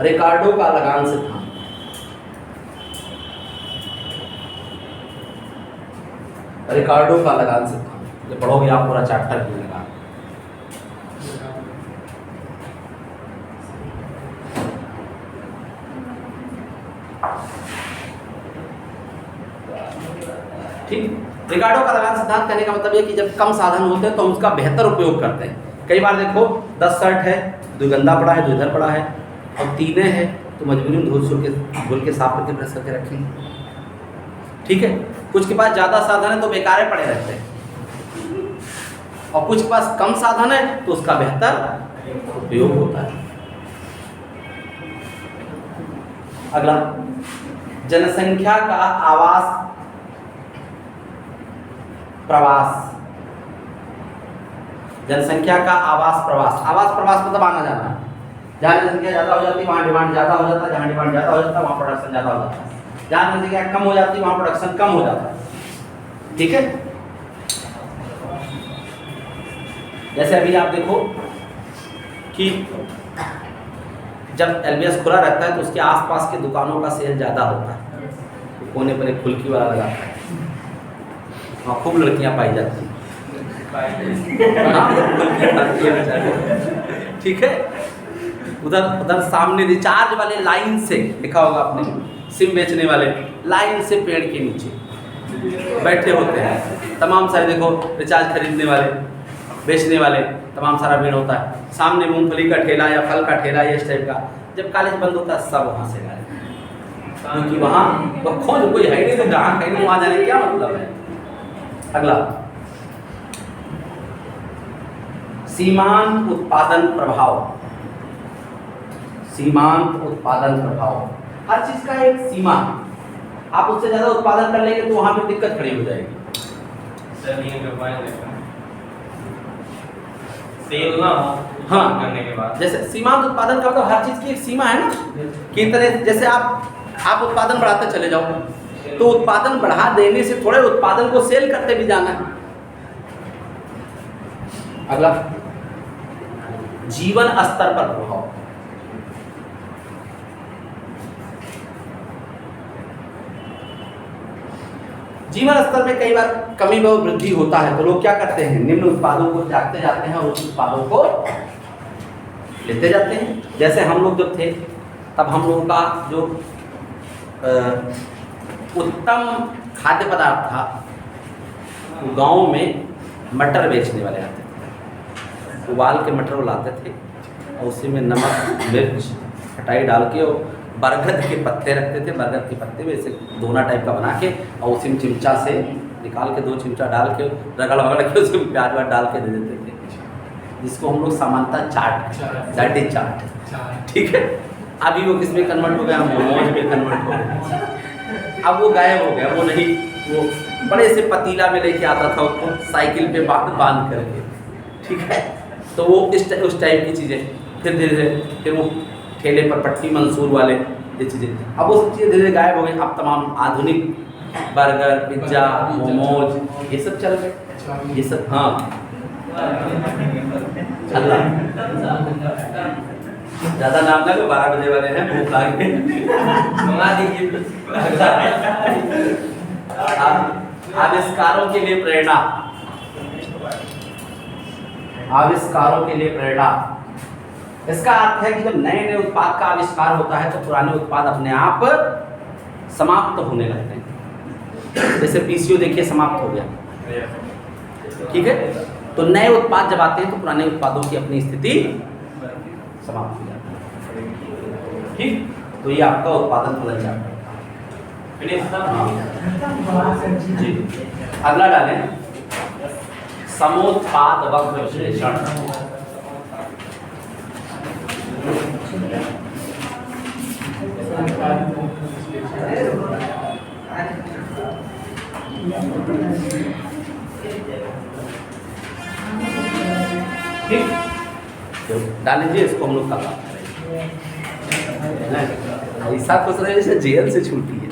रिकार्डो का लगान सिद्धांत। रिकार्डो का लगान सिद्धांत जब पढ़ोगे आप पूरा चैप्टर मिलेगा। ठीक, रिकार्डो का लगान सिद्धांत कहने का मतलब ये कि जब कम साधन होते हैं तो उसका बेहतर उपयोग करते हैं। कई बार देखो 10 शर्ट है, 2 गंदा पड़ा है, 2 इधर पड़ा है, और 3 है, तो मजबूरी में धुल के साफ करके प्रेस करके रखेंगे, ठीक है। कुछ के पास ज़्यादा साधन है तो बेकारे पड़े रहते हैं, और कुछ के पास कम साधन है तो उसका बेहतर उपयोग होता है। अगला, जनसंख्या का आवास प्रवास। जनसंख्या का आवास प्रवास। आवास प्रवास मतलब आना जाना। जहाँ जनसंख्या ज़्यादा हो जाती है वहाँ डिमांड ज़्यादा हो जाता है, जहाँ डिमांड ज़्यादा हो जाता है वहाँ प्रोडक्शन ज़्यादा हो जाता है, जहाँ जनसंख्या कम हो जाती है वहाँ प्रोडक्शन कम हो जाता है, ठीक है। जैसे अभी आप देखो कि जब LBS खुला रहता है तो उसके आसपास के दुकानों का सेल ज़्यादा होता है, तो कोने पर एक फुल्की वाला लगाता है, वहाँ खूब लड़कियाँ पाई जाती हैं, ठीक है। उधर सामने रिचार्ज वाले लाइन से लिखा होगा आपने, सिम बेचने वाले लाइन से पेड़ के नीचे बैठे होते हैं, तमाम सारे देखो रिचार्ज खरीदने वाले, बेचने वाले, तमाम सारा भीड़ होता है। सामने मूंगफली का ठेला या फल का ठेला या इस टाइप का, जब कॉलेज बंद होता है सब वहाँ से आए, क्योंकि वहाँ तो खोज कोई है नहीं, तो ग्राहक है नहीं, वहाँ जाने क्या मतलब है। अगला, सीमांत उत्पादन प्रभाव। सीमांत उत्पादन प्रभाव, हर चीज का एक सीमा, आप उससे ज्यादा उत्पादन कर लेंगे तो वहां पे दिक्कत खड़ी हो जाएगी। सेल ना हो हाँ, करने के बाद जैसे सीमांत उत्पादन का मतलब हर चीज की एक सीमा है ना, कि तरह जैसे आप उत्पादन बढ़ाते चले जाओ, तो उत्पादन बढ़ा देने से थोड़े उत्पादन को सेल करते भी जाना है। अगला, जीवन स्तर पर प्रभाव। जीवन स्तर में कई बार कमी व वृद्धि होता है, तो लोग क्या करते हैं, निम्न उत्पादों को त्यागते जाते हैं और उच्च उत्पादों को लेते जाते हैं। जैसे हम लोग जब थे तब हम लोगों का जो उत्तम खाद्य पदार्थ था, गांव में मटर बेचने वाले आते थे, उबाल के मटर वो लाते थे और उसी में नमक मिर्च खटाई डाल के और बरगद के पत्ते रखते थे, बरगद के पत्ते में ऐसे दोना टाइप का बना के और उसी में चिमचा से निकाल के 2 चिमचा डाल के रगड़ वगड़ के उसमें प्याज व्याज डाल के दे देते थे, जिसको हम लोग सामान्यतः चाट, दैट इज चाट, ठीक है। अभी वो किस में कन्वर्ट हो गया, मोमोज में कन्वर्ट हो गया। अब वो गायब हो गया, वो नहीं, वो बड़े से पतीला में लेके आता था उसको साइकिल पे बांध करके, ठीक है। तो वो उस टाइप की चीज़ें, फिर धीरे धीरे फिर वो ठेले पर पट्टी मंसूर वाले ये चीज़ें, अब वो सब चीज़ें धीरे धीरे गायब हो गई। अब तमाम आधुनिक बर्गर, पिज्ज़ा, मोमोज ये सब चल गए, ये सब। हाँ, अल्लाह ज़्यादा नाम ना लो, 12 बजे वाले हैं, भूख लागे मंगा दीजिए। आविष्कारों के लिए प्रेरणा, आविष्कारों के लिए प्रेरणा। इसका अर्थ है कि जब नए नए उत्पाद का आविष्कार होता है तो पुराने उत्पाद अपने आप समाप्त होने लगते हैं। जैसे पीसीओ देखिए समाप्त हो गया, ठीक है। तो नए उत्पाद जब आते हैं तो पुराने उत्पादों की अपनी स्थिति समाप्त हो जाती है, ठीक। तो ये आपका उत्पादन बदल जाता है। जी, अगला डालें समोत्पाद वक्र विश्लेषण। ठीक, तो डाल लीजिए इसको, हम लोग का ऐसा कुछ रहे जैसे जेल से छूटी।